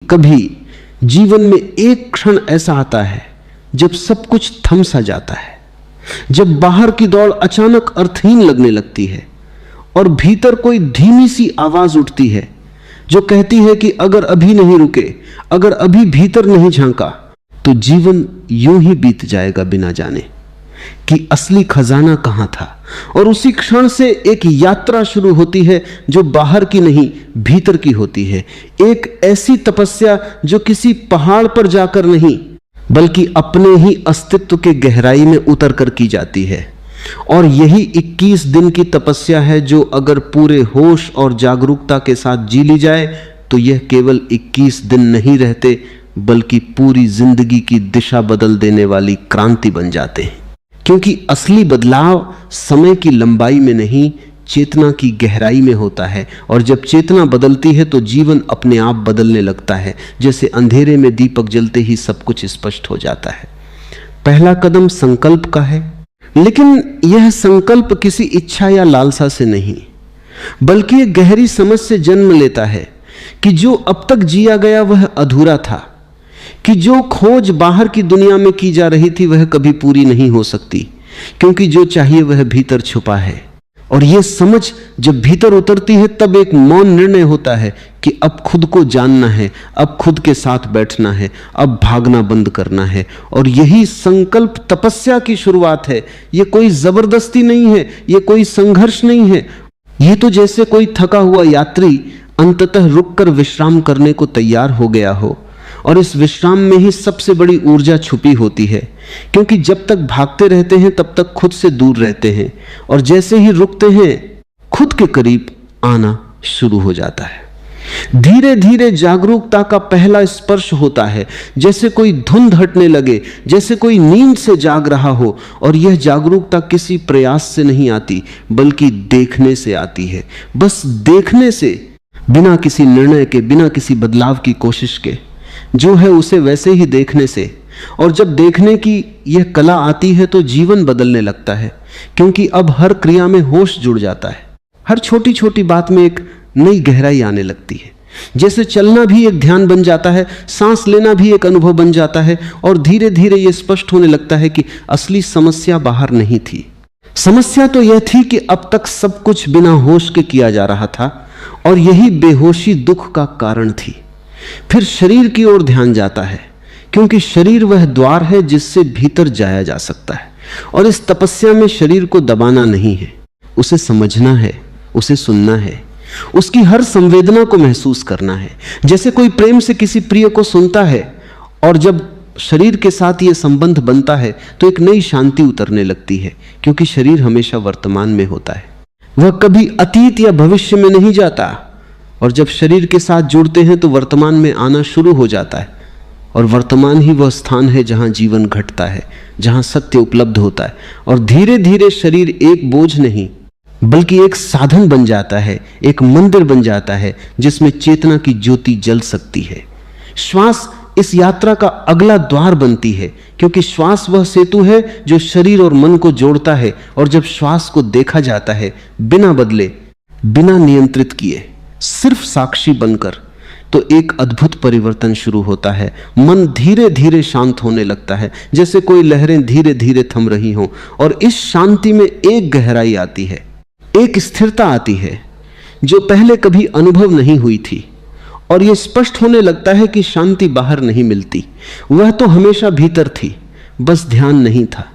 कभी जीवन में एक क्षण ऐसा आता है जब सब कुछ थम सा जाता है, जब बाहर की दौड़ अचानक अर्थहीन लगने लगती है और भीतर कोई धीमी सी आवाज उठती है जो कहती है कि अगर अभी नहीं रुके, अगर अभी भीतर नहीं झांका तो जीवन यूं ही बीत जाएगा बिना जाने कि असली खजाना कहां था। और उसी क्षण से एक यात्रा शुरू होती है जो बाहर की नहीं भीतर की होती है। एक ऐसी तपस्या जो किसी पहाड़ पर जाकर नहीं बल्कि अपने ही अस्तित्व के गहराई में उतर कर की जाती है। और यही 21 दिन की तपस्या है जो अगर पूरे होश और जागरूकता के साथ जी ली जाए तो यह केवल 21 दिन नहीं रहते बल्कि पूरी जिंदगी की दिशा बदल देने वाली क्रांति बन जाते हैं। क्योंकि असली बदलाव समय की लंबाई में नहीं, चेतना की गहराई में होता है। और जब चेतना बदलती है तो जीवन अपने आप बदलने लगता है। जैसे अंधेरे में दीपक जलते ही सब कुछ स्पष्ट हो जाता है। पहला कदम संकल्प का है, लेकिन यह संकल्प किसी इच्छा या लालसा से नहीं बल्कि एक गहरी समझ से जन्म लेता है कि जो अब तक जिया गया वह अधूरा था, कि जो खोज बाहर की दुनिया में की जा रही थी वह कभी पूरी नहीं हो सकती, क्योंकि जो चाहिए वह भीतर छुपा है। और यह समझ जब भीतर उतरती है तब एक मौन निर्णय होता है कि अब खुद को जानना है, अब खुद के साथ बैठना है, अब भागना बंद करना है। और यही संकल्प तपस्या की शुरुआत है। यह कोई जबरदस्ती नहीं है, यह कोई संघर्ष नहीं है। यह तो जैसे कोई थका हुआ यात्री अंततः रुककर विश्राम करने को तैयार हो गया हो, और इस विश्राम में ही सबसे बड़ी ऊर्जा छुपी होती है। क्योंकि जब तक भागते रहते हैं तब तक खुद से दूर रहते हैं, और जैसे ही रुकते हैं खुद के करीब आना शुरू हो जाता है। धीरे धीरे जागरूकता का पहला स्पर्श होता है, जैसे कोई धुंध हटने लगे, जैसे कोई नींद से जाग रहा हो। और यह जागरूकता किसी प्रयास से नहीं आती बल्कि देखने से आती है। बस देखने से, बिना किसी निर्णय के, बिना किसी बदलाव की कोशिश के, जो है उसे वैसे ही देखने से। और जब देखने की यह कला आती है तो जीवन बदलने लगता है, क्योंकि अब हर क्रिया में होश जुड़ जाता है। हर छोटी छोटी बात में एक नई गहराई आने लगती है। जैसे चलना भी एक ध्यान बन जाता है, सांस लेना भी एक अनुभव बन जाता है। और धीरे धीरे यह स्पष्ट होने लगता है कि असली समस्या बाहर नहीं थी। समस्या तो यह थी कि अब तक सब कुछ बिना होश के किया जा रहा था, और यही बेहोशी दुख का कारण थी। फिर शरीर की ओर ध्यान जाता है, क्योंकि शरीर वह द्वार है जिससे भीतर जाया जा सकता है। और इस तपस्या में शरीर को दबाना नहीं है, उसे समझना है, उसे सुनना है, उसकी हर संवेदना को महसूस करना है। जैसे कोई प्रेम से किसी प्रिय को सुनता है, और जब शरीर के साथ यह संबंध बनता है तो एक नई शांति उतरने लगती है, क्योंकि शरीर हमेशा वर्तमान में होता है, वह कभी अतीत या भविष्य में नहीं जाता। और जब शरीर के साथ जुड़ते हैं तो वर्तमान में आना शुरू हो जाता है, और वर्तमान ही वह स्थान है जहां जीवन घटता है, जहां सत्य उपलब्ध होता है। और धीरे धीरे शरीर एक बोझ नहीं बल्कि एक साधन बन जाता है, एक मंदिर बन जाता है जिसमें चेतना की ज्योति जल सकती है। श्वास इस यात्रा का अगला द्वार बनती है, क्योंकि श्वास वह सेतु है जो शरीर और मन को जोड़ता है। और जब श्वास को देखा जाता है बिना बदले, बिना नियंत्रित किए, सिर्फ साक्षी बनकर, तो एक अद्भुत परिवर्तन शुरू होता है। मन धीरे धीरे शांत होने लगता है, जैसे कोई लहरें धीरे धीरे थम रही हों। और इस शांति में एक गहराई आती है, एक स्थिरता आती है जो पहले कभी अनुभव नहीं हुई थी। और यह स्पष्ट होने लगता है कि शांति बाहर नहीं मिलती, वह तो हमेशा भीतर थी, बस ध्यान नहीं था।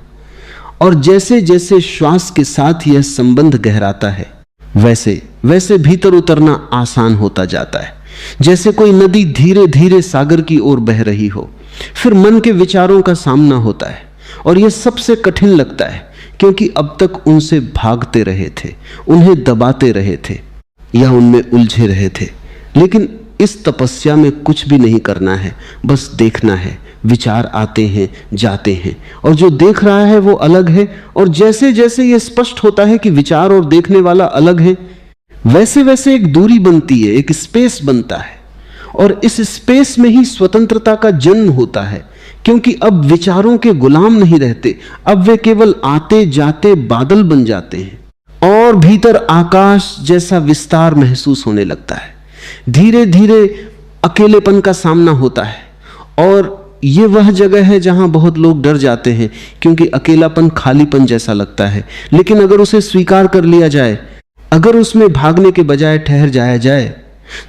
और जैसे जैसे श्वास के साथ यह संबंध गहराता है वैसे वैसे भीतर उतरना आसान होता जाता है। जैसे कोई नदी धीरे धीरे सागर की ओर बह रही हो। फिर मन के विचारों का सामना होता है, और यह सबसे कठिन लगता है, क्योंकि अब तक उनसे भागते रहे थे, उन्हें दबाते रहे थे या उनमें उलझे रहे थे। लेकिन इस तपस्या में कुछ भी नहीं करना है, बस देखना है। विचार आते हैं, जाते हैं, और जो देख रहा है वो अलग है। और जैसे जैसे यह स्पष्ट होता है कि विचार और देखने वाला अलग है, वैसे वैसे एक दूरी बनती है, एक स्पेस बनता है। और इस स्पेस में ही स्वतंत्रता का जन्म होता है, क्योंकि अब विचारों के गुलाम नहीं रहते, अब वे केवल आते जाते बादल बन जाते हैं। और भीतर आकाश जैसा विस्तार महसूस होने लगता है। धीरे धीरे अकेलेपन का सामना होता है। और ये वह जगह है जहां बहुत लोग डर जाते हैं, क्योंकि अकेलापन खालीपन जैसा लगता है। लेकिन अगर उसे स्वीकार कर लिया जाए, अगर उसमें भागने के बजाय ठहर जाया जाए,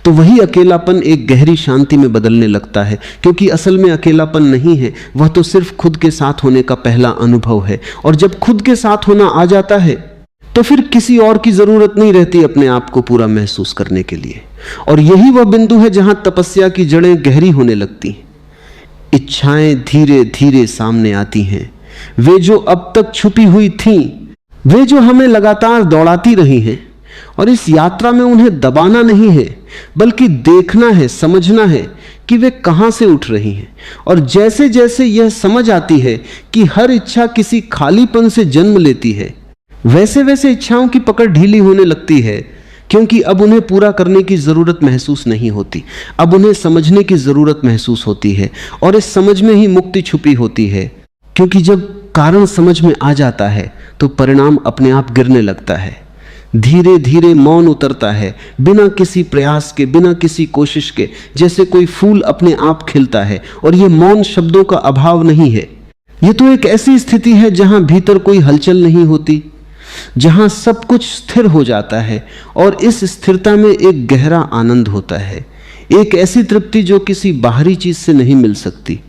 तो वही अकेलापन एक गहरी शांति में बदलने लगता है। क्योंकि असल में अकेलापन नहीं है, वह तो सिर्फ खुद के साथ होने का पहला अनुभव है। और जब खुद के साथ होना आ जाता है, तो फिर किसी और की जरूरत नहीं रहती अपने आप को पूरा महसूस करने के लिए। और यही वह बिंदु है जहां तपस्या की जड़ें गहरी होने लगती हैं। इच्छाएं धीरे धीरे सामने आती हैं, वे जो अब तक छुपी हुई थीं, वे जो हमें लगातार दौड़ाती रही हैं। और इस यात्रा में उन्हें दबाना नहीं है, बल्कि देखना है, समझना है कि वे कहां से उठ रही हैं। और जैसे जैसे यह समझ आती है कि हर इच्छा किसी खालीपन से जन्म लेती है, वैसे वैसे इच्छाओं की पकड़ ढीली होने लगती है, क्योंकि अब उन्हें पूरा करने की जरूरत महसूस नहीं होती। अब उन्हें समझने की जरूरत महसूस होती है, और इस समझ में ही मुक्ति छुपी होती है। क्योंकि जब कारण समझ में आ जाता है, तो परिणाम अपने आप गिरने लगता है। धीरे धीरे मौन उतरता है, बिना किसी प्रयास के, बिना किसी कोशिश के, जैसे कोई फूल अपने आप खिलता है। और यह मौन शब्दों का अभाव नहीं है, यह तो एक ऐसी स्थिति है जहां भीतर कोई हलचल नहीं होती, जहां सब कुछ स्थिर हो जाता है। और इस स्थिरता में एक गहरा आनंद होता है, एक ऐसी तृप्ति जो किसी बाहरी चीज से नहीं मिल सकती।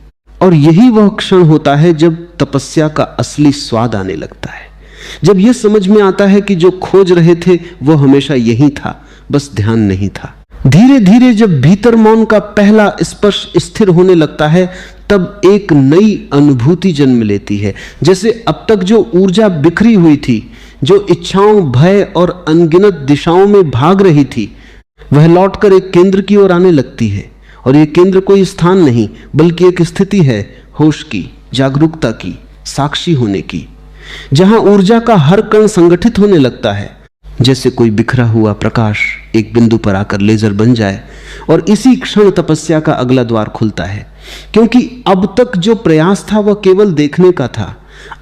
और यही वह क्षण होता है जब तपस्या का असली स्वाद आने लगता है, जब यह समझ में आता है कि जो खोज रहे थे वो हमेशा यही था, बस ध्यान नहीं था। धीरे धीरे जब भीतर मौन का पहला स्पर्श स्थिर होने लगता है, तब एक नई अनुभूति जन्म लेती है। जैसे अब तक जो ऊर्जा बिखरी हुई थी, जो इच्छाओं, भय और अनगिनत दिशाओं में भाग रही थी, वह लौटकर एक केंद्र की ओर आने लगती है। और यह केंद्र कोई स्थान नहीं, बल्कि एक स्थिति है, होश की, जागरूकता की, साक्षी होने की, जहां ऊर्जा का हर कण संगठित होने लगता है। जैसे कोई बिखरा हुआ प्रकाश एक बिंदु पर आकर लेजर बन जाए, और इसी क्षण तपस्या का अगला द्वार खुलता है। क्योंकि अब तक जो प्रयास था वह केवल देखने का था,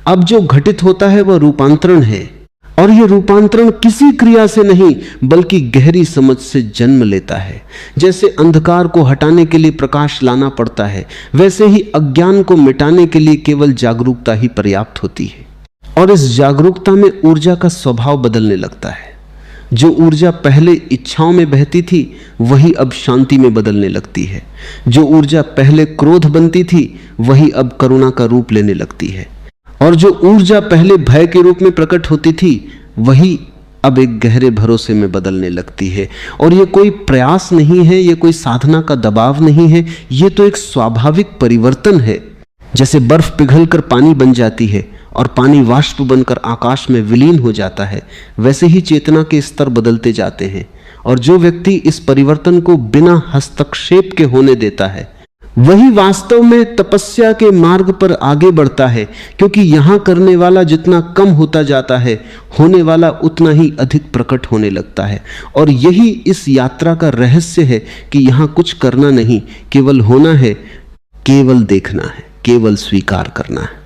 अब जो घटित होता है वह रूपांतरण है। और यह रूपांतरण किसी क्रिया से नहीं, बल्कि गहरी समझ से जन्म लेता है। जैसे अंधकार को हटाने के लिए प्रकाश लाना पड़ता है, वैसे ही अज्ञान को मिटाने के लिए केवल जागरूकता ही पर्याप्त होती है। और इस जागरूकता में ऊर्जा का स्वभाव बदलने लगता है। जो ऊर्जा पहले इच्छाओं में बहती थी, वही अब शांति में बदलने लगती है। जो ऊर्जा पहले क्रोध बनती थी, वही अब करुणा का रूप लेने लगती है। और जो ऊर्जा पहले भय के रूप में प्रकट होती थी, वही अब एक गहरे भरोसे में बदलने लगती है। और ये कोई प्रयास नहीं है, ये कोई साधना का दबाव नहीं है, ये तो एक स्वाभाविक परिवर्तन है। जैसे बर्फ पिघलकर पानी बन जाती है और पानी वाष्प बनकर आकाश में विलीन हो जाता है, वैसे ही चेतना के स्तर बदलते जाते हैं। और जो व्यक्ति इस परिवर्तन को बिना हस्तक्षेप के होने देता है, वही वास्तव में तपस्या के मार्ग पर आगे बढ़ता है। क्योंकि यहां करने वाला जितना कम होता जाता है, होने वाला उतना ही अधिक प्रकट होने लगता है। और यही इस यात्रा का रहस्य है कि यहां कुछ करना नहीं, केवल होना है, केवल देखना है, केवल स्वीकार करना है।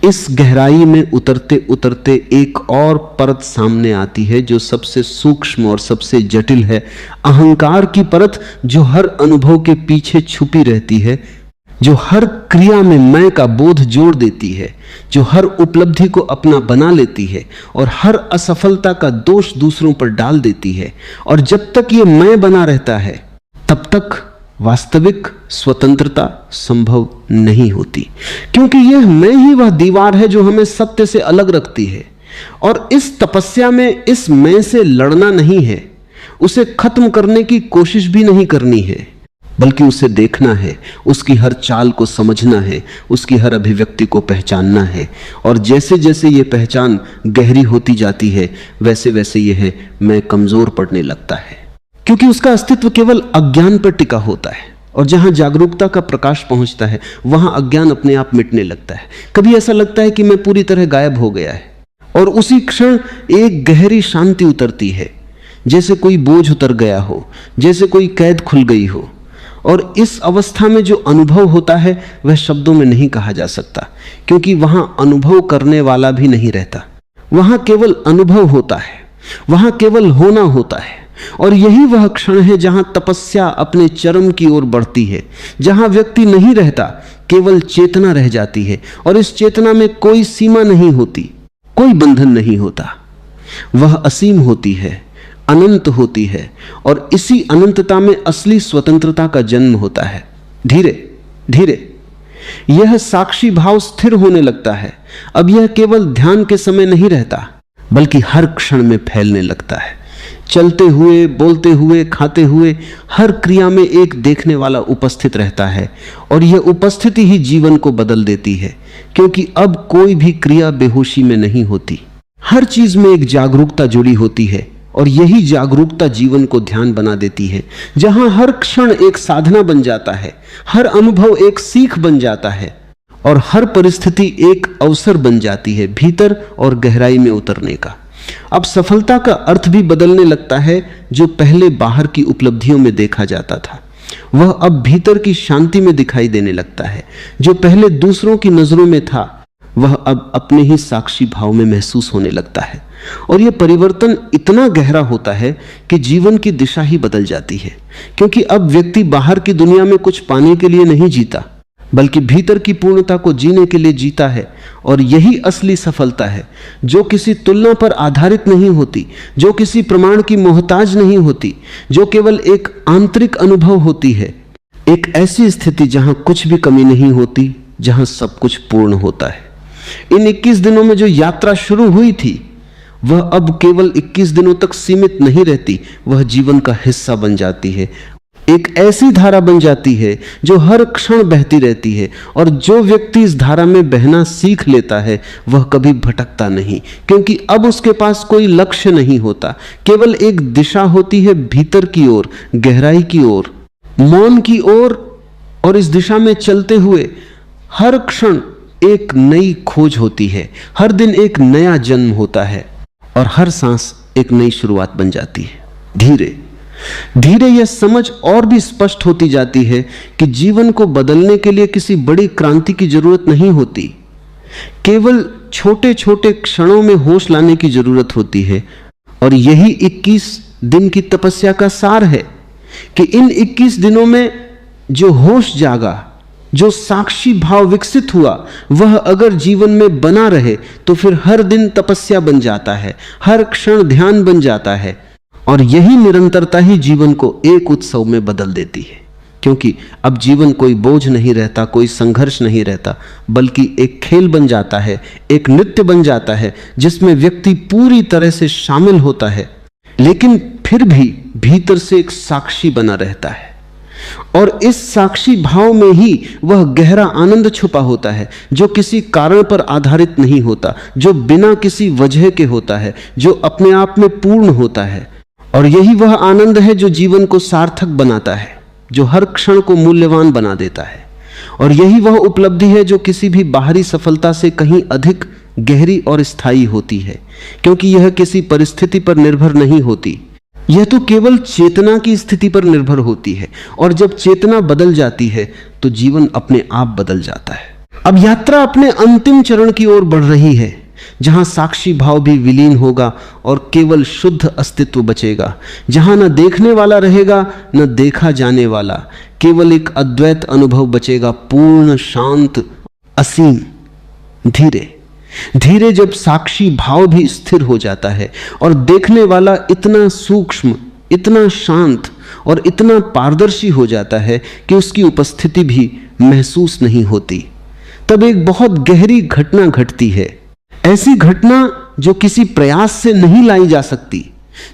इस गहराई में उतरते उतरते एक और परत सामने आती है, जो सबसे सूक्ष्म और सबसे जटिल है। अहंकार की परत, जो हर अनुभव के पीछे छुपी रहती है, जो हर क्रिया में मैं का बोध जोड़ देती है, जो हर उपलब्धि को अपना बना लेती है और हर असफलता का दोष दूसरों पर डाल देती है। और जब तक ये मैं बना रहता है, तब तक वास्तविक स्वतंत्रता संभव नहीं होती। क्योंकि यह मैं ही वह दीवार है जो हमें सत्य से अलग रखती है। और इस तपस्या में इस मैं से लड़ना नहीं है, उसे खत्म करने की कोशिश भी नहीं करनी है, बल्कि उसे देखना है, उसकी हर चाल को समझना है, उसकी हर अभिव्यक्ति को पहचानना है। और जैसे जैसे ये पहचान गहरी होती जाती है, वैसे वैसे यह मैं कमजोर पड़ने लगता है। क्योंकि उसका अस्तित्व केवल अज्ञान पर टिका होता है। और जहां जागरूकता का प्रकाश पहुंचता है, वहां अज्ञान अपने आप मिटने लगता है। कभी ऐसा लगता है कि मैं पूरी तरह गायब हो गया है, और उसी क्षण एक गहरी शांति उतरती है, जैसे कोई बोझ उतर गया हो, जैसे कोई कैद खुल गई हो। और इस अवस्था में जो अनुभव होता है, वह शब्दों में नहीं कहा जा सकता, क्योंकि वहां अनुभव करने वाला भी नहीं रहता। वहां केवल अनुभव होता है, वहां केवल होना होता है। और यही वह क्षण है जहां तपस्या अपने चरम की ओर बढ़ती है, जहां व्यक्ति नहीं रहता, केवल चेतना रह जाती है। और इस चेतना में कोई सीमा नहीं होती, कोई बंधन नहीं होता। वह असीम होती है, अनंत होती है, और इसी अनंतता में असली स्वतंत्रता का जन्म होता है। धीरे धीरे यह साक्षी भाव स्थिर होने लगता है। अब यह केवल ध्यान के समय नहीं रहता, बल्कि हर क्षण में फैलने लगता है। चलते हुए, बोलते हुए, खाते हुए, हर क्रिया में एक देखने वाला उपस्थित रहता है, और यह उपस्थिति ही जीवन को बदल देती है, क्योंकि अब कोई भी क्रिया बेहोशी में नहीं होती। हर चीज में एक जागरूकता जुड़ी होती है, और यही जागरूकता जीवन को ध्यान बना देती है, जहां हर क्षण एक साधना बन जाता है, हर अनुभव एक सीख बन जाता है, और हर परिस्थिति एक अवसर बन जाती है भीतर और गहराई में उतरने का। अब सफलता का अर्थ भी बदलने लगता है। जो पहले बाहर की उपलब्धियों में देखा जाता था, वह अब भीतर की शांति में दिखाई देने लगता है। जो पहले दूसरों की नजरों में था, वह अब अपने ही साक्षी भाव में महसूस होने लगता है। और यह परिवर्तन इतना गहरा होता है कि जीवन की दिशा ही बदल जाती है, क्योंकि अब व्यक्ति बाहर की दुनिया में कुछ पाने के लिए नहीं जीता, बल्कि भीतर की पूर्णता को जीने के लिए जीता है। और यही असली सफलता है, जो किसी तुलना पर आधारित नहीं होती, जो किसी प्रमाण की मोहताज नहीं होती, जो केवल एक आंतरिक अनुभव होती है। एक ऐसी स्थिति जहां कुछ भी कमी नहीं होती, जहां सब कुछ पूर्ण होता है। इन 21 दिनों में जो यात्रा शुरू हुई थी, वह अब केवल 21 दिनों तक सीमित नहीं रहती, वह जीवन का हिस्सा बन जाती है। एक ऐसी धारा बन जाती है जो हर क्षण बहती रहती है, और जो व्यक्ति इस धारा में बहना सीख लेता है, वह कभी भटकता नहीं, क्योंकि अब उसके पास कोई लक्ष्य नहीं होता, केवल एक दिशा होती है, भीतर की ओर, गहराई की ओर, मौन की ओर। और इस दिशा में चलते हुए हर क्षण एक नई खोज होती है, हर दिन एक नया जन्म होता है, और हर सांस एक नई शुरुआत बन जाती है। धीरे धीरे यह समझ और भी स्पष्ट होती जाती है कि जीवन को बदलने के लिए किसी बड़ी क्रांति की जरूरत नहीं होती, केवल छोटे छोटे क्षणों में होश लाने की जरूरत होती है। और यही 21 दिन की तपस्या का सार है कि इन 21 दिनों में जो होश जागा, जो साक्षी भाव विकसित हुआ, वह अगर जीवन में बना रहे तो फिर हर दिन तपस्या बन जाता है, हर क्षण ध्यान बन जाता है। और यही निरंतरता ही जीवन को एक उत्सव में बदल देती है, क्योंकि अब जीवन कोई बोझ नहीं रहता, कोई संघर्ष नहीं रहता, बल्कि एक खेल बन जाता है, एक नृत्य बन जाता है, जिसमें व्यक्ति पूरी तरह से शामिल होता है, लेकिन फिर भी भीतर से एक साक्षी बना रहता है। और इस साक्षी भाव में ही वह गहरा आनंद छुपा होता है, जो किसी कारण पर आधारित नहीं होता, जो बिना किसी वजह के होता है, जो अपने आप में पूर्ण होता है। और यही वह आनंद है जो जीवन को सार्थक बनाता है, जो हर क्षण को मूल्यवान बना देता है। और यही वह उपलब्धि है जो किसी भी बाहरी सफलता से कहीं अधिक गहरी और स्थायी होती है, क्योंकि यह किसी परिस्थिति पर निर्भर नहीं होती, यह तो केवल चेतना की स्थिति पर निर्भर होती है। और जब चेतना बदल जाती है तो जीवन अपने आप बदल जाता है। अब यात्रा अपने अंतिम चरण की ओर बढ़ रही है, जहां साक्षी भाव भी विलीन होगा और केवल शुद्ध अस्तित्व बचेगा, जहां न देखने वाला रहेगा न देखा जाने वाला, केवल एक अद्वैत अनुभव बचेगा, पूर्ण, शांत, असीम। धीरे धीरे जब साक्षी भाव भी स्थिर हो जाता है और देखने वाला इतना सूक्ष्म, इतना शांत और इतना पारदर्शी हो जाता है कि उसकी उपस्थिति भी महसूस नहीं होती, तब एक बहुत गहरी घटना घटती है। ऐसी घटना जो किसी प्रयास से नहीं लाई जा सकती,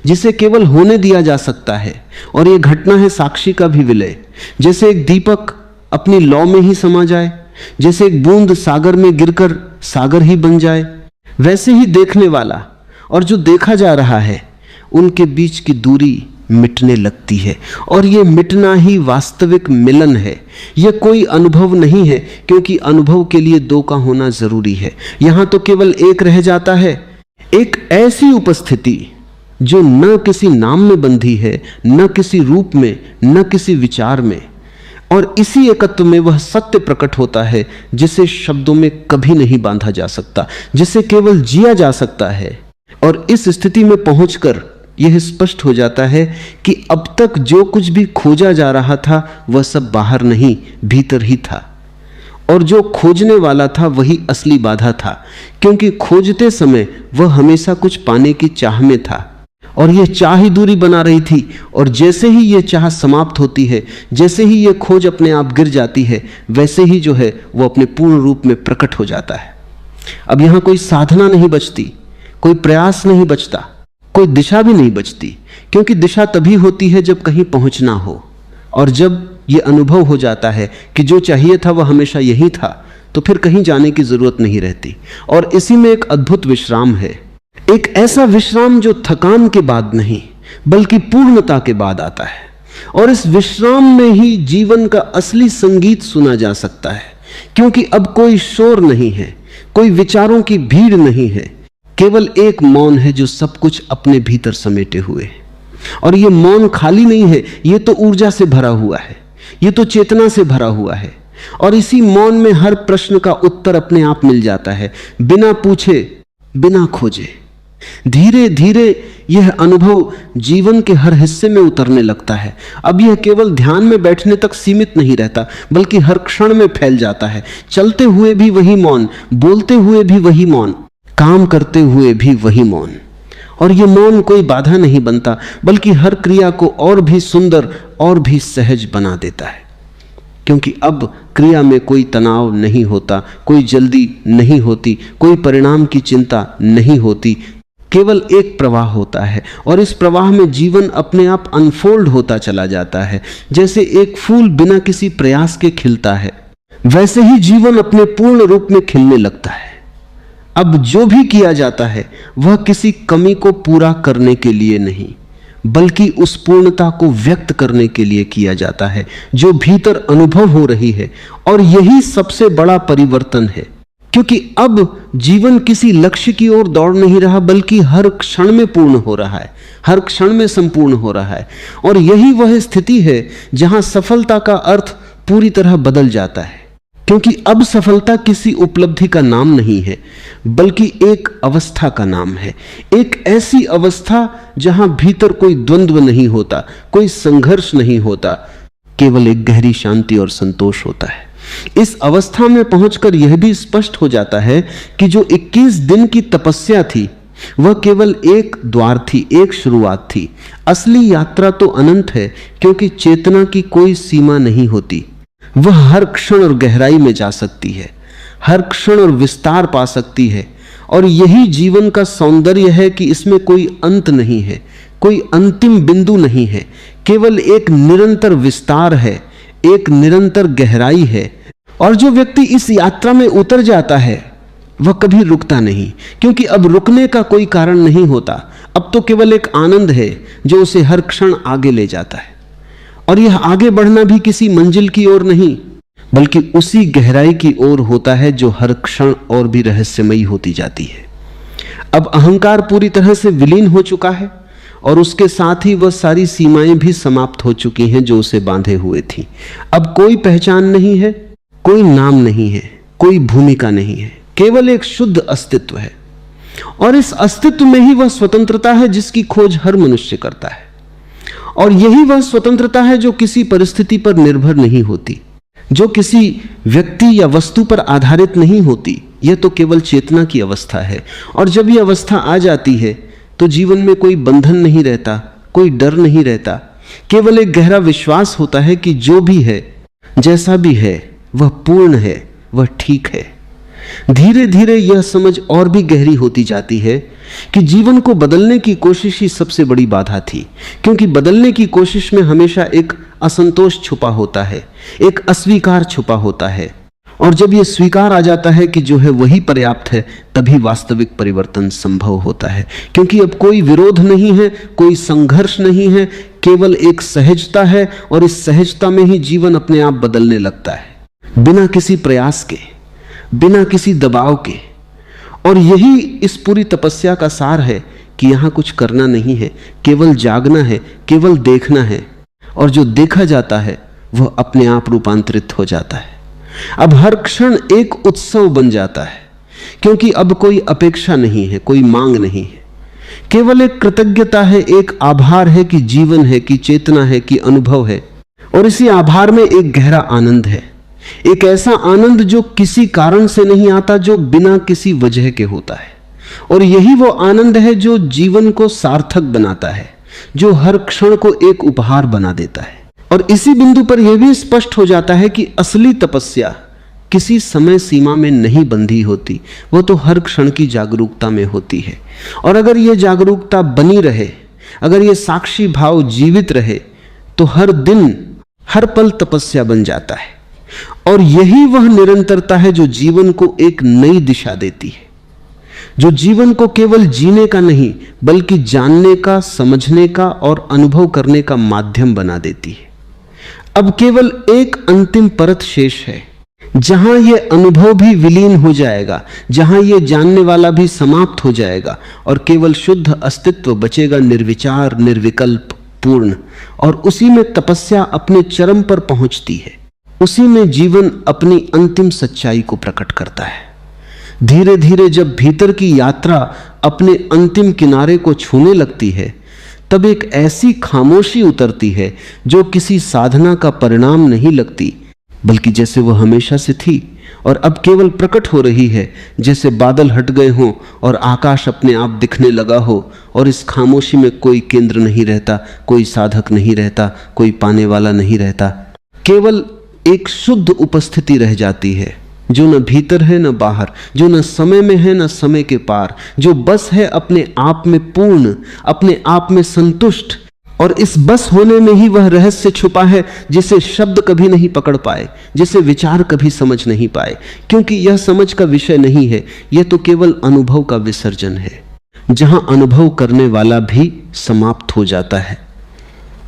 जिसे केवल होने दिया जा सकता है। और यह घटना है साक्षी का भी विलय। जैसे एक दीपक अपनी लौ में ही समा जाए, जैसे एक बूंद सागर में गिरकर सागर ही बन जाए, वैसे ही देखने वाला और जो देखा जा रहा है, उनके बीच की दूरी मिटने लगती है। और यह मिटना ही वास्तविक मिलन है। यह कोई अनुभव नहीं है, क्योंकि अनुभव के लिए दो का होना जरूरी है। यहां तो केवल एक रह जाता है, एक ऐसी उपस्थिति जो न किसी नाम में बंधी है, न किसी रूप में, न किसी विचार में। और इसी एकत्व में वह सत्य प्रकट होता है जिसे शब्दों में कभी नहीं बांधा जा सकता, जिसे केवल जिया जा सकता है। और इस स्थिति में पहुंचकर यह स्पष्ट हो जाता है कि अब तक जो कुछ भी खोजा जा रहा था वह सब बाहर नहीं, भीतर ही था। और जो खोजने वाला था वही असली बाधा था, क्योंकि खोजते समय वह हमेशा कुछ पाने की चाह में था और यह चाह ही दूरी बना रही थी। और जैसे ही यह चाह समाप्त होती है, जैसे ही यह खोज अपने आप गिर जाती है, वैसे ही जो है वो अपने पूर्ण रूप में प्रकट हो जाता है। अब यहां कोई साधना नहीं बचती, कोई प्रयास नहीं बचता, कोई दिशा भी नहीं बचती, क्योंकि दिशा तभी होती है जब कहीं पहुंचना हो। और जब यह अनुभव हो जाता है कि जो चाहिए था वह हमेशा यही था, तो फिर कहीं जाने की जरूरत नहीं रहती। और इसी में एक अद्भुत विश्राम है, एक ऐसा विश्राम जो थकान के बाद नहीं बल्कि पूर्णता के बाद आता है। और इस विश्राम में ही जीवन का असली संगीत सुना जा सकता है, क्योंकि अब कोई शोर नहीं है, कोई विचारों की भीड़ नहीं है, केवल एक मौन है जो सब कुछ अपने भीतर समेटे हुए है। और ये मौन खाली नहीं है, ये तो ऊर्जा से भरा हुआ है, ये तो चेतना से भरा हुआ है। और इसी मौन में हर प्रश्न का उत्तर अपने आप मिल जाता है, बिना पूछे, बिना खोजे। धीरे धीरे यह अनुभव जीवन के हर हिस्से में उतरने लगता है। अब यह केवल ध्यान में बैठने तक सीमित नहीं रहता, बल्कि हर क्षण में फैल जाता है। चलते हुए भी वही मौन, बोलते हुए भी वही मौन, काम करते हुए भी वही मौन। और यह मौन कोई बाधा नहीं बनता, बल्कि हर क्रिया को और भी सुंदर और भी सहज बना देता है, क्योंकि अब क्रिया में कोई तनाव नहीं होता, कोई जल्दी नहीं होती, कोई परिणाम की चिंता नहीं होती, केवल एक प्रवाह होता है। और इस प्रवाह में जीवन अपने आप अनफोल्ड होता चला जाता है। जैसे एक फूल बिना किसी प्रयास के खिलता है, वैसे ही जीवन अपने पूर्ण रूप में खिलने लगता है। अब जो भी किया जाता है वह किसी कमी को पूरा करने के लिए नहीं, बल्कि उस पूर्णता को व्यक्त करने के लिए किया जाता है जो भीतर अनुभव हो रही है। और यही सबसे बड़ा परिवर्तन है, क्योंकि अब जीवन किसी लक्ष्य की ओर दौड़ नहीं रहा, बल्कि हर क्षण में पूर्ण हो रहा है, हर क्षण में संपूर्ण हो रहा है। और यही वह स्थिति है जहां सफलता का अर्थ पूरी तरह बदल जाता है, क्योंकि अब सफलता किसी उपलब्धि का नाम नहीं है, बल्कि एक अवस्था का नाम है। एक ऐसी अवस्था जहां भीतर कोई द्वंद्व नहीं होता, कोई संघर्ष नहीं होता, केवल एक गहरी शांति और संतोष होता है। इस अवस्था में पहुंचकर यह भी स्पष्ट हो जाता है कि जो 21 दिन की तपस्या थी वह केवल एक द्वार थी, एक शुरुआत थी। असली यात्रा तो अनंत है, क्योंकि चेतना की कोई सीमा नहीं होती। वह हर क्षण और गहराई में जा सकती है, हर क्षण और विस्तार पा सकती है। और यही जीवन का सौंदर्य है कि इसमें कोई अंत नहीं है, कोई अंतिम बिंदु नहीं है, केवल एक निरंतर विस्तार है, एक निरंतर गहराई है। और जो व्यक्ति इस यात्रा में उतर जाता है वह कभी रुकता नहीं, क्योंकि अब रुकने का कोई कारण नहीं होता। अब तो केवल एक आनंद है जो उसे हर क्षण आगे ले जाता है। और यह आगे बढ़ना भी किसी मंजिल की ओर नहीं, बल्कि उसी गहराई की ओर होता है जो हर क्षण और भी रहस्यमयी होती जाती है। अब अहंकार पूरी तरह से विलीन हो चुका है, और उसके साथ ही वह सारी सीमाएं भी समाप्त हो चुकी हैं जो उसे बांधे हुए थी। अब कोई पहचान नहीं है, कोई नाम नहीं है, कोई भूमिका नहीं है, केवल एक शुद्ध अस्तित्व है। और इस अस्तित्व में ही वह स्वतंत्रता है जिसकी खोज हर मनुष्य करता है। और यही वह स्वतंत्रता है जो किसी परिस्थिति पर निर्भर नहीं होती, जो किसी व्यक्ति या वस्तु पर आधारित नहीं होती। यह तो केवल चेतना की अवस्था है। और जब यह अवस्था आ जाती है तो जीवन में कोई बंधन नहीं रहता, कोई डर नहीं रहता, केवल एक गहरा विश्वास होता है कि जो भी है, जैसा भी है, वह पूर्ण है, वह ठीक है। धीरे धीरे यह समझ और भी गहरी होती जाती है कि जीवन को बदलने की कोशिश ही सबसे बड़ी बाधा थी, क्योंकि बदलने की कोशिश में हमेशा एक असंतोष छुपा होता है, एक अस्वीकार छुपा होता है। और जब यह स्वीकार आ जाता है कि जो है वही पर्याप्त है, तभी वास्तविक परिवर्तन संभव होता है। क्योंकि अब कोई विरोध नहीं है, कोई संघर्ष नहीं है, केवल एक सहजता है। और इस सहजता में ही जीवन अपने आप बदलने लगता है, बिना किसी प्रयास के, बिना किसी दबाव के। और यही इस पूरी तपस्या का सार है कि यहां कुछ करना नहीं है, केवल जागना है, केवल देखना है। और जो देखा जाता है वह अपने आप रूपांतरित हो जाता है। अब हर क्षण एक उत्सव बन जाता है, क्योंकि अब कोई अपेक्षा नहीं है, कोई मांग नहीं है, केवल एक कृतज्ञता है, एक आभार है कि जीवन है, कि चेतना है, कि अनुभव है। और इसी आभार में एक गहरा आनंद है, एक ऐसा आनंद जो किसी कारण से नहीं आता, जो बिना किसी वजह के होता है। और यही वो आनंद है जो जीवन को सार्थक बनाता है, जो हर क्षण को एक उपहार बना देता है। और इसी बिंदु पर यह भी स्पष्ट हो जाता है कि असली तपस्या किसी समय सीमा में नहीं बंधी होती, वो तो हर क्षण की जागरूकता में होती है। और अगर यह जागरूकता बनी रहे, अगर यह साक्षी भाव जीवित रहे, तो हर दिन हर पल तपस्या बन जाता है। और यही वह निरंतरता है जो जीवन को एक नई दिशा देती है, जो जीवन को केवल जीने का नहीं बल्कि जानने का, समझने का और अनुभव करने का माध्यम बना देती है। अब केवल एक अंतिम परत शेष है, जहां यह अनुभव भी विलीन हो जाएगा, जहां यह जानने वाला भी समाप्त हो जाएगा और केवल शुद्ध अस्तित्व बचेगा, निर्विचार, निर्विकल्प, पूर्ण। और उसी में तपस्या अपने चरम पर पहुंचती है, उसी में जीवन अपनी अंतिम सच्चाई को प्रकट करता है। धीरे धीरे जब भीतर की यात्रा अपने अंतिम किनारे को छूने लगती है, तब एक ऐसी खामोशी उतरती है जो किसी साधना का परिणाम नहीं लगती, बल्कि जैसे वह हमेशा से थी और अब केवल प्रकट हो रही है, जैसे बादल हट गए हों और आकाश अपने आप दिखने लगा हो। और इस खामोशी में कोई केंद्र नहीं रहता, कोई साधक नहीं रहता, कोई पाने वाला नहीं रहता, केवल एक शुद्ध उपस्थिति रह जाती है, जो न भीतर है न बाहर, जो न समय में है न समय के पार, जो बस है अपने आप में पूर्ण, अपने आप में संतुष्ट। और इस बस होने में ही वह रहस्य छुपा है जिसे शब्द कभी नहीं पकड़ पाए, जिसे विचार कभी समझ नहीं पाए, क्योंकि यह समझ का विषय नहीं है, यह तो केवल अनुभव का विसर्जन है, जहां अनुभव करने वाला भी समाप्त हो जाता है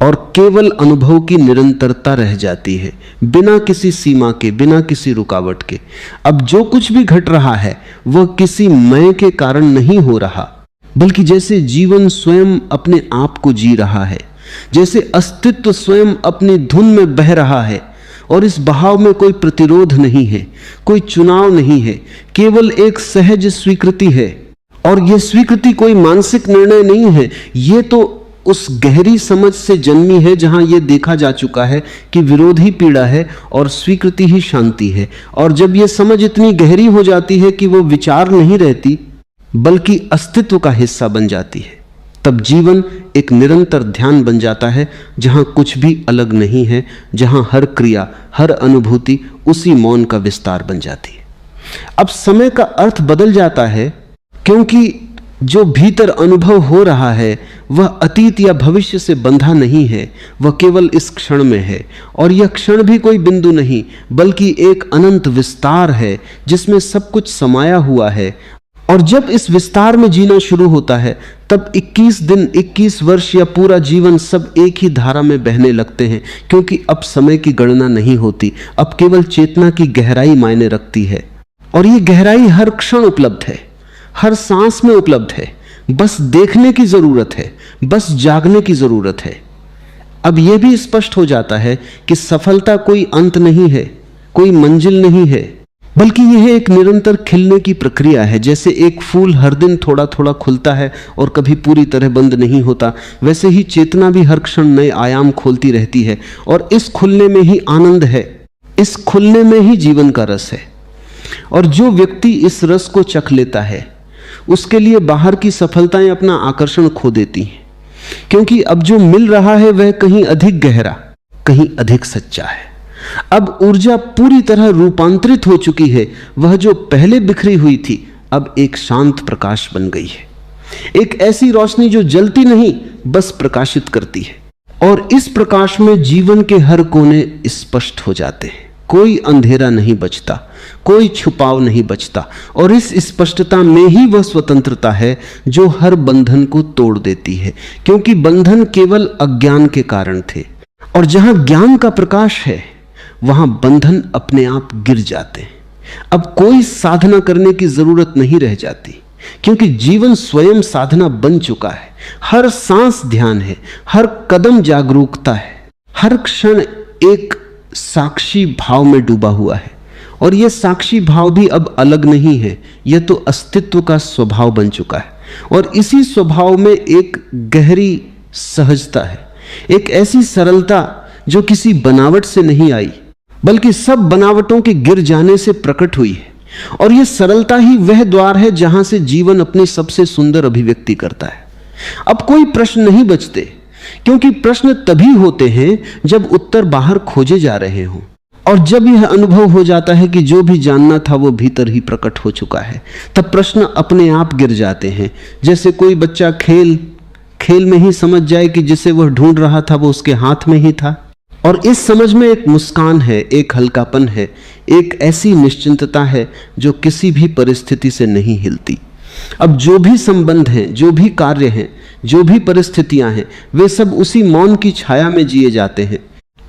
और केवल अनुभव की निरंतरता रह जाती है, बिना किसी सीमा के, बिना किसी रुकावट के। अब जो कुछ भी घट रहा है वह किसी मैं के कारण नहीं हो रहा, बल्कि जैसे जीवन स्वयं अपने आप को जी रहा है, जैसे अस्तित्व स्वयं अपनी धुन में बह रहा है। और इस बहाव में कोई प्रतिरोध नहीं है, कोई चुनाव नहीं है, केवल एक सहज स्वीकृति है। और यह स्वीकृति कोई मानसिक निर्णय नहीं है, यह तो उस गहरी समझ से जन्मी है जहां यह देखा जा चुका है कि विरोध ही पीड़ा है और स्वीकृति ही शांति है। और जब यह समझ इतनी गहरी हो जाती है कि वो विचार नहीं रहती बल्कि अस्तित्व का हिस्सा बन जाती है, तब जीवन एक निरंतर ध्यान बन जाता है, जहां कुछ भी अलग नहीं है, जहां हर क्रिया, हर अनुभूति उसी मौन का विस्तार बन जाती है। अब समय का अर्थ बदल जाता है, क्योंकि जो भीतर अनुभव हो रहा है वह अतीत या भविष्य से बंधा नहीं है, वह केवल इस क्षण में है। और यह क्षण भी कोई बिंदु नहीं बल्कि एक अनंत विस्तार है जिसमें सब कुछ समाया हुआ है। और जब इस विस्तार में जीना शुरू होता है, तब 21 दिन, 21 वर्ष या पूरा जीवन सब एक ही धारा में बहने लगते हैं, क्योंकि अब समय की गणना नहीं होती, अब केवल चेतना की गहराई मायने रखती है। और ये गहराई हर क्षण उपलब्ध है, हर सांस में उपलब्ध है, बस देखने की जरूरत है, बस जागने की जरूरत है। अब यह भी स्पष्ट हो जाता है कि सफलता कोई अंत नहीं है, कोई मंजिल नहीं है, बल्कि यह एक निरंतर खिलने की प्रक्रिया है। जैसे एक फूल हर दिन थोड़ा थोड़ा खुलता है और कभी पूरी तरह बंद नहीं होता, वैसे ही चेतना भी हर क्षण नए आयाम खोलती रहती है। और इस खुलने में ही आनंद है, इस खुलने में ही जीवन का रस है। और जो व्यक्ति इस रस को चख लेता है, उसके लिए बाहर की सफलताएं अपना आकर्षण खो देती हैं, क्योंकि अब जो मिल रहा है वह कहीं अधिक गहरा, कहीं अधिक सच्चा है। अब ऊर्जा पूरी तरह रूपांतरित हो चुकी है, वह जो पहले बिखरी हुई थी अब एक शांत प्रकाश बन गई है, एक ऐसी रोशनी जो जलती नहीं बस प्रकाशित करती है। और इस प्रकाश में जीवन के हर कोने स्पष्ट हो जाते हैं, कोई अंधेरा नहीं बचता, कोई छुपाव नहीं बचता। और इस स्पष्टता में ही वह स्वतंत्रता है जो हर बंधन को तोड़ देती है, क्योंकि बंधन केवल अज्ञान के कारण थे, और जहां ज्ञान का प्रकाश है वहां बंधन अपने आप गिर जाते हैं। अब कोई साधना करने की जरूरत नहीं रह जाती, क्योंकि जीवन स्वयं साधना बन चुका है। हर सांस ध्यान है, हर कदम जागरूकता है, हर क्षण एक साक्षी भाव में डूबा हुआ है। और यह साक्षी भाव भी अब अलग नहीं है, यह तो अस्तित्व का स्वभाव बन चुका है। और इसी स्वभाव में एक गहरी सहजता है, एक ऐसी सरलता जो किसी बनावट से नहीं आई बल्कि सब बनावटों के गिर जाने से प्रकट हुई है। और यह सरलता ही वह द्वार है जहां से जीवन अपनी सबसे सुंदर अभिव्यक्ति करता है। अब कोई प्रश्न नहीं बचते, क्योंकि प्रश्न तभी होते हैं जब उत्तर बाहर खोजे जा रहे हों, और जब यह अनुभव हो जाता है कि जो भी जानना था वो भीतर ही प्रकट हो चुका है, तब प्रश्न अपने आप गिर जाते हैं। जैसे कोई बच्चा खेल में ही समझ जाए कि जिसे वह ढूंढ रहा था वो उसके हाथ में ही था। और इस समझ में एक मुस्कान है, एक हल्कापन है, एक ऐसी निश्चिंतता है जो किसी भी परिस्थिति से नहीं हिलती। अब जो भी संबंध हैं, जो भी कार्य हैं, जो भी परिस्थितियां हैं, वे सब उसी मौन की छाया में जिए जाते हैं,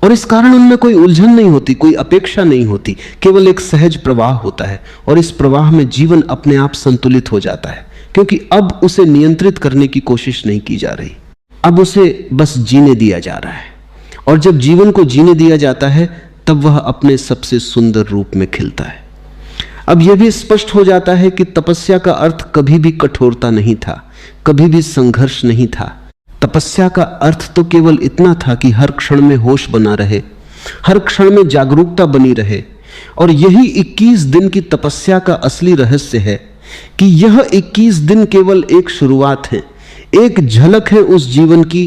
और इस कारण उनमें कोई उलझन नहीं होती, कोई अपेक्षा नहीं होती, केवल एक सहज प्रवाह होता है। और इस प्रवाह में जीवन अपने आप संतुलित हो जाता है, क्योंकि अब उसे नियंत्रित करने की कोशिश नहीं की जा रही, अब उसे बस जीने दिया जा रहा है। और जब जीवन को जीने दिया जाता है तब वह अपने सबसे सुंदर रूप में खिलता है। अब यह भी स्पष्ट हो जाता है कि तपस्या का अर्थ कभी भी कठोरता नहीं था, कभी भी संघर्ष नहीं था। तपस्या का अर्थ तो केवल इतना था कि हर क्षण में होश बना रहे, हर क्षण में जागरूकता बनी रहे। और यही 21 दिन की तपस्या का असली रहस्य है कि यह 21 दिन केवल एक शुरुआत है, एक झलक है उस जीवन की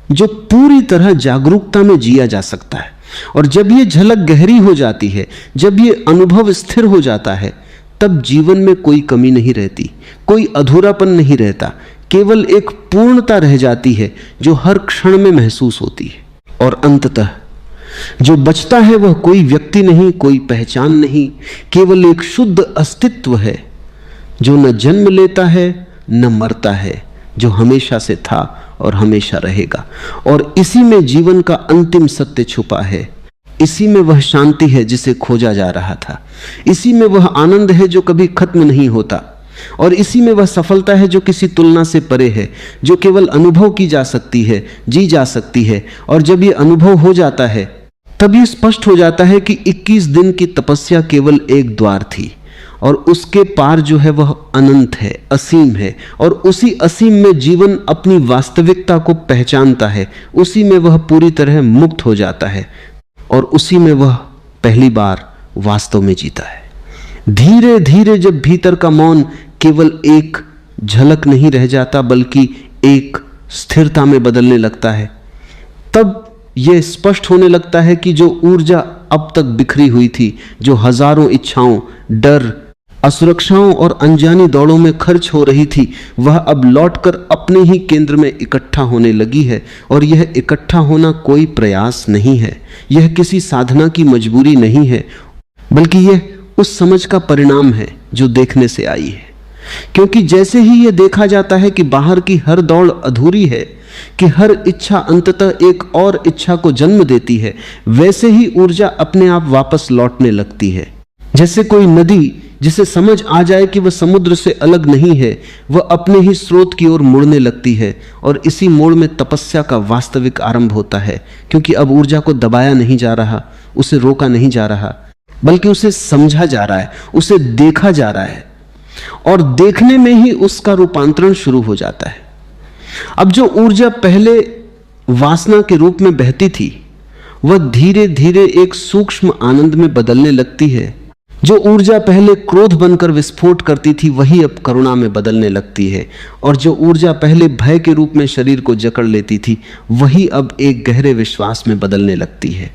जो पूरी तरह जागरूकता में जिया जा सकता है। और जब ये झलक गहरी हो जाती है, जब ये अनुभव स्थिर हो जाता है, तब जीवन में कोई कमी नहीं रहती, कोई अधूरापन नहीं रहता, केवल एक पूर्णता रह जाती है जो हर क्षण में महसूस होती है। और अंततः जो बचता है वह कोई व्यक्ति नहीं, कोई पहचान नहीं, केवल एक शुद्ध अस्तित्व है जो न जन्म लेता है न मरता है, जो हमेशा से था और हमेशा रहेगा। और इसी में जीवन का अंतिम सत्य छुपा है, इसी में वह शांति है जिसे खोजा जा रहा था, इसी में वह आनंद है जो कभी खत्म नहीं होता, और इसी में वह सफलता है जो किसी तुलना से परे है, जो केवल अनुभव की जा सकती है, जी जा सकती है। और जब ये अनुभव हो जाता है तब ये स्पष्ट हो जाता है कि 21 दिन की तपस्या केवल एक द्वार थी, और उसके पार जो है वह अनंत है, असीम है। और उसी असीम में जीवन अपनी वास्तविकता को पहचानता है, उसी में वह पूरी तरह मुक्त हो जाता है, और उसी में वह पहली बार वास्तव में जीता है। धीरे धीरे जब भीतर का मौन केवल एक झलक नहीं रह जाता बल्कि एक स्थिरता में बदलने लगता है, तब यह स्पष्ट होने लगता है कि जो ऊर्जा अब तक बिखरी हुई थी, जो हजारों इच्छाओं, डर, असुरक्षाओं और अनजानी दौड़ों में खर्च हो रही थी, वह अब लौटकर अपने ही केंद्र में इकट्ठा होने लगी है। और यह इकट्ठा होना कोई प्रयास नहीं है, यह किसी साधना की मजबूरी नहीं है, बल्कि यह उस समझ का परिणाम है जो देखने से आई है। क्योंकि जैसे ही यह देखा जाता है कि बाहर की हर दौड़ अधूरी है, कि हर इच्छा अंततः एक और इच्छा को जन्म देती है, वैसे ही ऊर्जा अपने आप वापस लौटने लगती है। जैसे कोई नदी जिसे समझ आ जाए कि वह समुद्र से अलग नहीं है, वह अपने ही स्रोत की ओर मुड़ने लगती है। और इसी मोड़ में तपस्या का वास्तविक आरंभ होता है, क्योंकि अब ऊर्जा को दबाया नहीं जा रहा, उसे रोका नहीं जा रहा, बल्कि उसे समझा जा रहा है, उसे देखा जा रहा है, और देखने में ही उसका रूपांतरण शुरू हो जाता है। अब जो ऊर्जा पहले वासना के रूप में बहती थी, वह धीरे धीरे एक सूक्ष्म आनंद में बदलने लगती है। जो ऊर्जा पहले क्रोध बनकर विस्फोट करती थी, वही अब करुणा में बदलने लगती है। और जो ऊर्जा पहले भय के रूप में शरीर को जकड़ लेती थी, वही अब एक गहरे विश्वास में बदलने लगती है।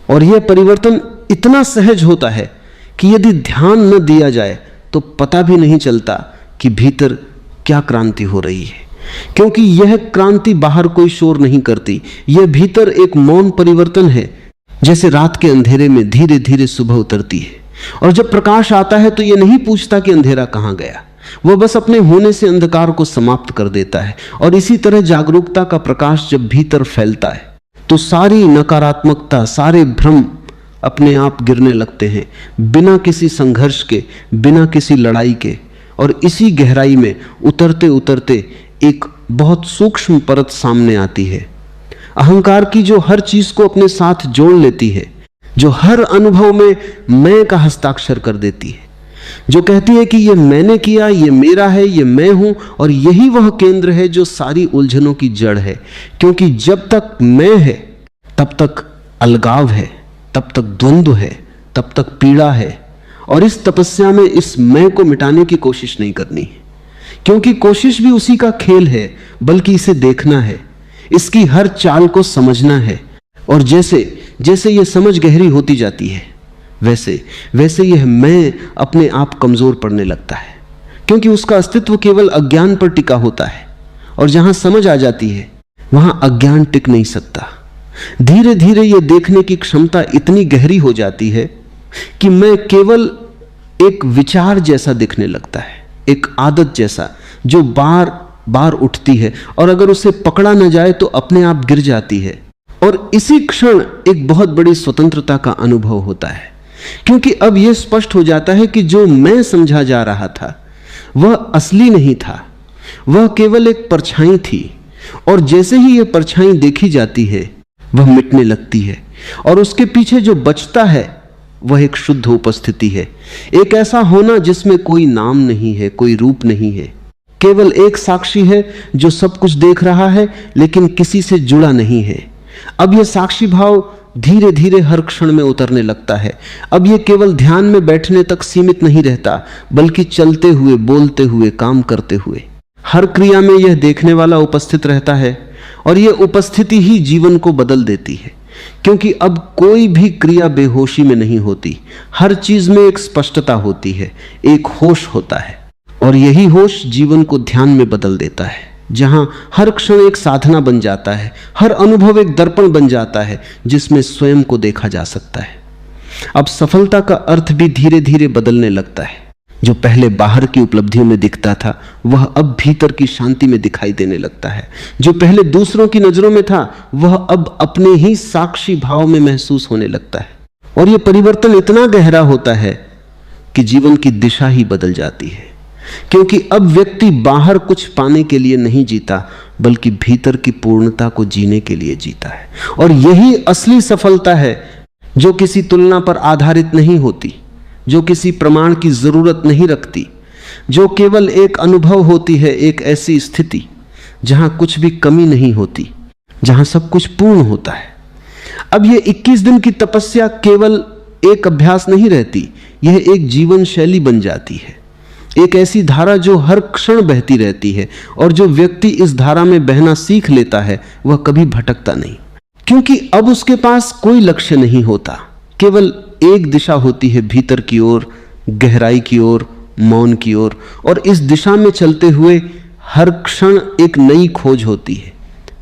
और यह परिवर्तन इतना सहज होता है कि यदि ध्यान न दिया जाए तो पता भी नहीं चलता कि भीतर क्या क्रांति हो रही है, क्योंकि यह क्रांति बाहर कोई शोर नहीं करती, यह भीतर एक मौन परिवर्तन है। जैसे रात के अंधेरे में धीरे धीरे सुबह उतरती है, और जब प्रकाश आता है तो यह नहीं पूछता कि अंधेरा कहां गया, वह बस अपने होने से अंधकार को समाप्त कर देता है। और इसी तरह जागरूकता का प्रकाश जब भीतर फैलता है तो सारी नकारात्मकता, सारे भ्रम अपने आप गिरने लगते हैं, बिना किसी संघर्ष के, बिना किसी लड़ाई के। और इसी गहराई में उतरते उतरते एक बहुत सूक्ष्म परत सामने आती है, अहंकार की, जो हर चीज को अपने साथ जोड़ लेती है, जो हर अनुभव में मैं का हस्ताक्षर कर देती है, जो कहती है कि ये मैंने किया, ये मेरा है, ये मैं हूं, और यही वह केंद्र है जो सारी उलझनों की जड़ है। क्योंकि जब तक मैं है तब तक अलगाव है, तब तक द्वंद्व है, तब तक पीड़ा है। और इस तपस्या में इस मैं को मिटाने की कोशिश नहीं करनी है, क्योंकि कोशिश भी उसी का खेल है, बल्कि इसे देखना है, इसकी हर चाल को समझना है। और जैसे जैसे ये समझ गहरी होती जाती है, वैसे वैसे यह मैं अपने आप कमजोर पड़ने लगता है, क्योंकि उसका अस्तित्व केवल अज्ञान पर टिका होता है। और जहां समझ आ जाती है वहां अज्ञान टिक नहीं सकता। धीरे धीरे यह देखने की क्षमता इतनी गहरी हो जाती है कि मैं केवल एक विचार जैसा दिखने लगता है, एक आदत जैसा जो बार बार उठती है, और अगर उसे पकड़ा न जाए तो अपने आप गिर जाती है। और इसी क्षण एक बहुत बड़ी स्वतंत्रता का अनुभव होता है, क्योंकि अब यह स्पष्ट हो जाता है कि जो मैं समझा जा रहा था वह असली नहीं था, वह केवल एक परछाई थी। और जैसे ही यह परछाई देखी जाती है वह मिटने लगती है, और उसके पीछे जो बचता है वह एक शुद्ध उपस्थिति है, एक ऐसा होना जिसमें कोई नाम नहीं है, कोई रूप नहीं है, केवल एक साक्षी है जो सब कुछ देख रहा है लेकिन किसी से जुड़ा नहीं है। अब यह साक्षी भाव धीरे धीरे हर क्षण में उतरने लगता है। अब यह केवल ध्यान में बैठने तक सीमित नहीं रहता, बल्कि चलते हुए, बोलते हुए, काम करते हुए हर क्रिया में यह देखने वाला उपस्थित रहता है। और यह उपस्थिति ही जीवन को बदल देती है, क्योंकि अब कोई भी क्रिया बेहोशी में नहीं होती, हर चीज में एक स्पष्टता होती है, एक होश होता है। और यही होश जीवन को ध्यान में बदल देता है, जहां हर क्षण एक साधना बन जाता है, हर अनुभव एक दर्पण बन जाता है जिसमें स्वयं को देखा जा सकता है। अब सफलता का अर्थ भी धीरे धीरे बदलने लगता है। जो पहले बाहर की उपलब्धियों में दिखता था वह अब भीतर की शांति में दिखाई देने लगता है। जो पहले दूसरों की नजरों में था वह अब अपने ही साक्षी भाव में महसूस होने लगता है। और यह परिवर्तन इतना गहरा होता है कि जीवन की दिशा ही बदल जाती है, क्योंकि अब व्यक्ति बाहर कुछ पाने के लिए नहीं जीता, बल्कि भीतर की पूर्णता को जीने के लिए जीता है। और यही असली सफलता है, जो किसी तुलना पर आधारित नहीं होती, जो किसी प्रमाण की जरूरत नहीं रखती, जो केवल एक अनुभव होती है, एक ऐसी स्थिति जहां कुछ भी कमी नहीं होती, जहां सब कुछ पूर्ण होता है। अब यह 21 दिन की तपस्या केवल एक अभ्यास नहीं रहती, यह एक जीवन शैली बन जाती है, एक ऐसी धारा जो हर क्षण बहती रहती है। और जो व्यक्ति इस धारा में बहना सीख लेता है वह कभी भटकता नहीं, क्योंकि अब उसके पास कोई लक्ष्य नहीं होता, केवल एक दिशा होती है, भीतर की ओर, गहराई की ओर, मौन की ओर। और इस दिशा में चलते हुए हर क्षण एक नई खोज होती है,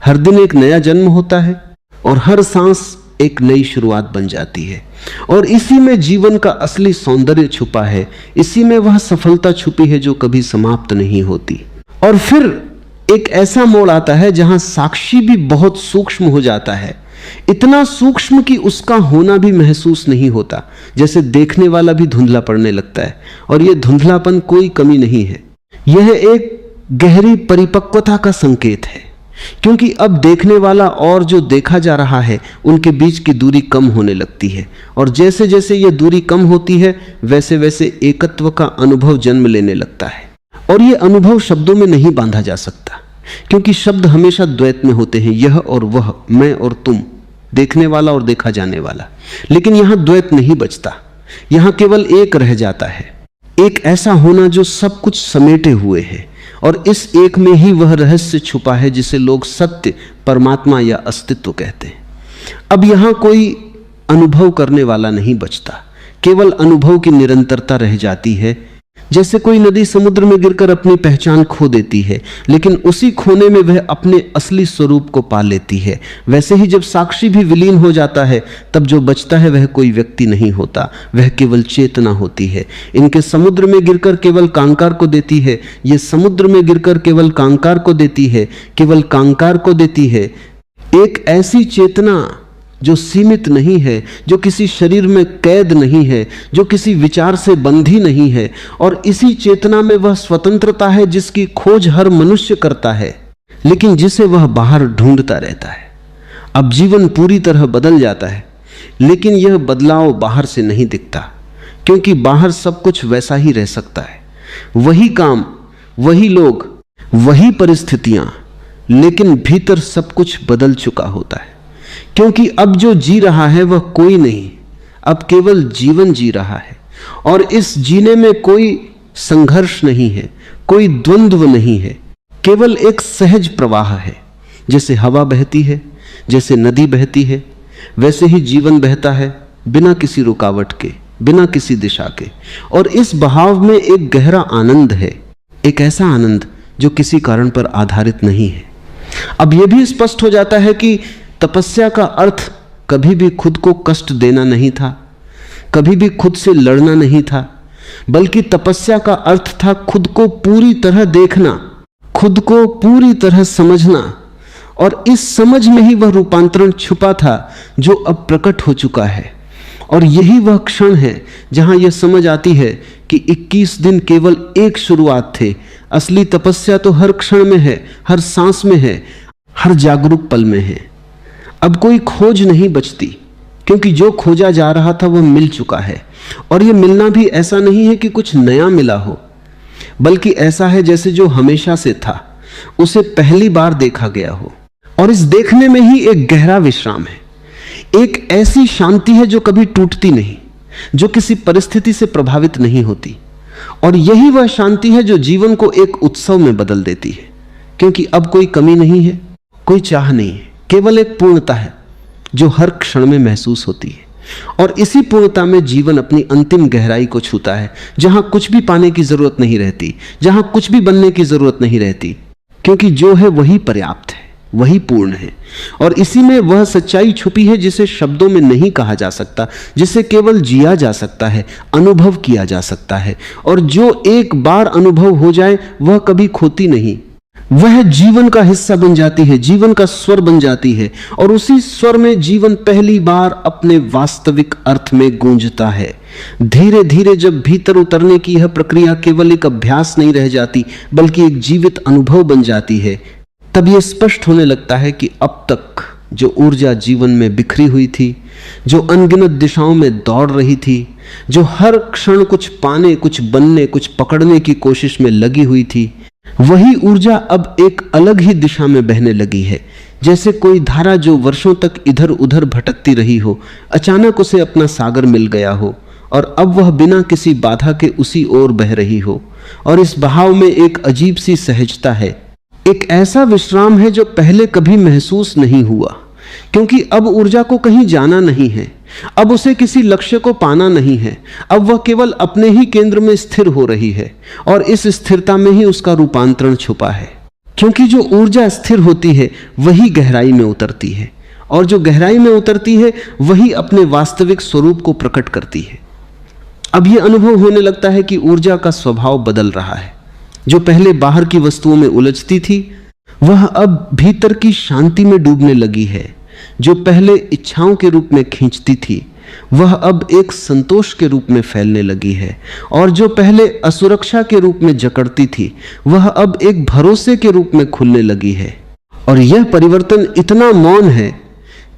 हर दिन एक नया जन्म होता है, और हर सांस एक नई शुरुआत बन जाती है। और इसी में जीवन का असली सौंदर्य छुपा है, इसी में वह सफलता छुपी है जो कभी समाप्त नहीं होती। और फिर एक ऐसा मोड़ आता है जहां साक्षी भी बहुत सूक्ष्म हो जाता है, इतना सूक्ष्म कि उसका होना भी महसूस नहीं होता, जैसे देखने वाला भी धुंधला पड़ने लगता है। और यह धुंधलापन कोई कमी नहीं है, यह एक गहरी परिपक्वता का संकेत है, क्योंकि अब देखने वाला और जो देखा जा रहा है उनके बीच की दूरी कम होने लगती है। और जैसे जैसे यह दूरी कम होती है वैसे वैसे एकत्व का अनुभव जन्म लेने लगता है। और यह अनुभव शब्दों में नहीं बांधा जा सकता, क्योंकि शब्द हमेशा द्वैत में होते हैं, यह और वह, मैं और तुम, देखने वाला और देखा जाने वाला। लेकिन यहां द्वैत नहीं बचता, यहां केवल एक रह जाता है, एक ऐसा होना जो सब कुछ समेटे हुए है। और इस एक में ही वह रहस्य छुपा है जिसे लोग सत्य, परमात्मा या अस्तित्व कहते हैं। अब यहां कोई अनुभव करने वाला नहीं बचता, केवल अनुभव की निरंतरता रह जाती है। जैसे कोई नदी समुद्र में गिरकर अपनी पहचान खो देती है, लेकिन उसी खोने में वह अपने असली स्वरूप को पा लेती है, वैसे ही जब साक्षी भी विलीन हो जाता है तब जो बचता है वह कोई व्यक्ति नहीं होता, वह केवल चेतना होती है। इनके समुद्र में गिरकर केवल कांकार को देती है, ये समुद्र में गिरकर केवल कांकार को देती है, केवल कांकार को देती है। एक ऐसी चेतना जो सीमित नहीं है, जो किसी शरीर में कैद नहीं है, जो किसी विचार से बंधी नहीं है। और इसी चेतना में वह स्वतंत्रता है जिसकी खोज हर मनुष्य करता है, लेकिन जिसे वह बाहर ढूंढता रहता है। अब जीवन पूरी तरह बदल जाता है, लेकिन यह बदलाव बाहर से नहीं दिखता, क्योंकि बाहर सब कुछ वैसा ही रह सकता है, वही काम, वही लोग, वही परिस्थितियां, लेकिन भीतर सब कुछ बदल चुका होता है। क्योंकि अब जो जी रहा है वह कोई नहीं, अब केवल जीवन जी रहा है, और इस जीने में कोई संघर्ष नहीं है, कोई द्वंद्व नहीं है, केवल एक सहज प्रवाह है। जैसे हवा बहती है, जैसे नदी बहती है, वैसे ही जीवन बहता है, बिना किसी रुकावट के, बिना किसी दिशा के। और इस बहाव में एक गहरा आनंद है, एक ऐसा आनंद जो किसी कारण पर आधारित नहीं है। अब यह भी स्पष्ट हो जाता है कि तपस्या का अर्थ कभी भी खुद को कष्ट देना नहीं था, कभी भी खुद से लड़ना नहीं था, बल्कि तपस्या का अर्थ था खुद को पूरी तरह देखना, खुद को पूरी तरह समझना, और इस समझ में ही वह रूपांतरण छुपा था जो अब प्रकट हो चुका है। और यही वह क्षण है जहां यह समझ आती है कि 21 दिन केवल एक शुरुआत थे। असली तपस्या तो हर क्षण में है, हर सांस में है, हर जागरूक पल में है। अब कोई खोज नहीं बचती, क्योंकि जो खोजा जा रहा था वह मिल चुका है। और यह मिलना भी ऐसा नहीं है कि कुछ नया मिला हो, बल्कि ऐसा है जैसे जो हमेशा से था, उसे पहली बार देखा गया हो। और इस देखने में ही एक गहरा विश्राम है, एक ऐसी शांति है जो कभी टूटती नहीं, जो किसी परिस्थिति से प्रभावित नहीं होती। और यही वह शांति है जो जीवन को एक उत्सव में बदल देती है, क्योंकि अब कोई कमी नहीं है, कोई चाह नहीं है, केवल एक पूर्णता है जो हर क्षण में महसूस होती है। और इसी पूर्णता में जीवन अपनी अंतिम गहराई को छूता है, जहां कुछ भी पाने की जरूरत नहीं रहती, जहां कुछ भी बनने की जरूरत नहीं रहती, क्योंकि जो है वही पर्याप्त है, वही पूर्ण है। और इसी में वह सच्चाई छुपी है जिसे शब्दों में नहीं कहा जा सकता, जिसे केवल जिया जा सकता है, अनुभव किया जा सकता है। और जो एक बार अनुभव हो जाए वह कभी खोती नहीं, वह जीवन का हिस्सा बन जाती है, जीवन का स्वर बन जाती है। और उसी स्वर में जीवन पहली बार अपने वास्तविक अर्थ में गूंजता है। धीरे धीरे जब भीतर उतरने की यह प्रक्रिया केवल एक अभ्यास नहीं रह जाती, बल्कि एक जीवित अनुभव बन जाती है, तब यह स्पष्ट होने लगता है कि अब तक जो ऊर्जा जीवन में बिखरी हुई थी, जो अनगिनत दिशाओं में दौड़ रही थी, जो हर क्षण कुछ पाने, कुछ बनने, कुछ पकड़ने की कोशिश में लगी हुई थी, वही ऊर्जा अब एक अलग ही दिशा में बहने लगी है। जैसे कोई धारा जो वर्षों तक इधर उधर भटकती रही हो, अचानक उसे अपना सागर मिल गया हो, और अब वह बिना किसी बाधा के उसी ओर बह रही हो। और इस बहाव में एक अजीब सी सहजता है, एक ऐसा विश्राम है जो पहले कभी महसूस नहीं हुआ, क्योंकि अब ऊर्जा को कहीं जाना नहीं है, अब उसे किसी लक्ष्य को पाना नहीं है, अब वह केवल अपने ही केंद्र में स्थिर हो रही है। और इस स्थिरता में ही उसका रूपांतरण छुपा है, क्योंकि जो ऊर्जा स्थिर होती है वही गहराई में उतरती है, और जो गहराई में उतरती है वही अपने वास्तविक स्वरूप को प्रकट करती है। अब यह अनुभव होने लगता है कि ऊर्जा का स्वभाव बदल रहा है। जो पहले बाहर की वस्तुओं में उलझती थी, वह अब भीतर की शांति में डूबने लगी है। जो पहले इच्छाओं के रूप में खींचती थी, वह अब एक संतोष के रूप में फैलने लगी है। और जो पहले असुरक्षा के रूप में जकड़ती थी, वह अब एक भरोसे के रूप में खुलने लगी है। और यह परिवर्तन इतना मौन है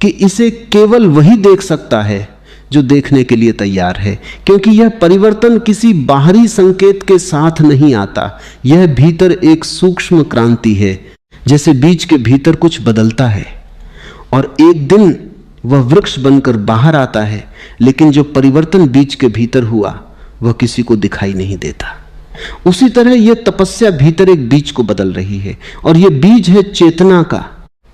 कि इसे केवल वही देख सकता है जो देखने के लिए तैयार है, क्योंकि यह परिवर्तन किसी बाहरी संकेत के साथ नहीं आता। यह भीतर एक सूक्ष्म क्रांति है, जैसे बीज के भीतर कुछ बदलता है और एक दिन वह वृक्ष बनकर बाहर आता है, लेकिन जो परिवर्तन बीज के भीतर हुआ वह किसी को दिखाई नहीं देता। उसी तरह यह तपस्या भीतर एक बीज को बदल रही है, और यह बीज है चेतना का,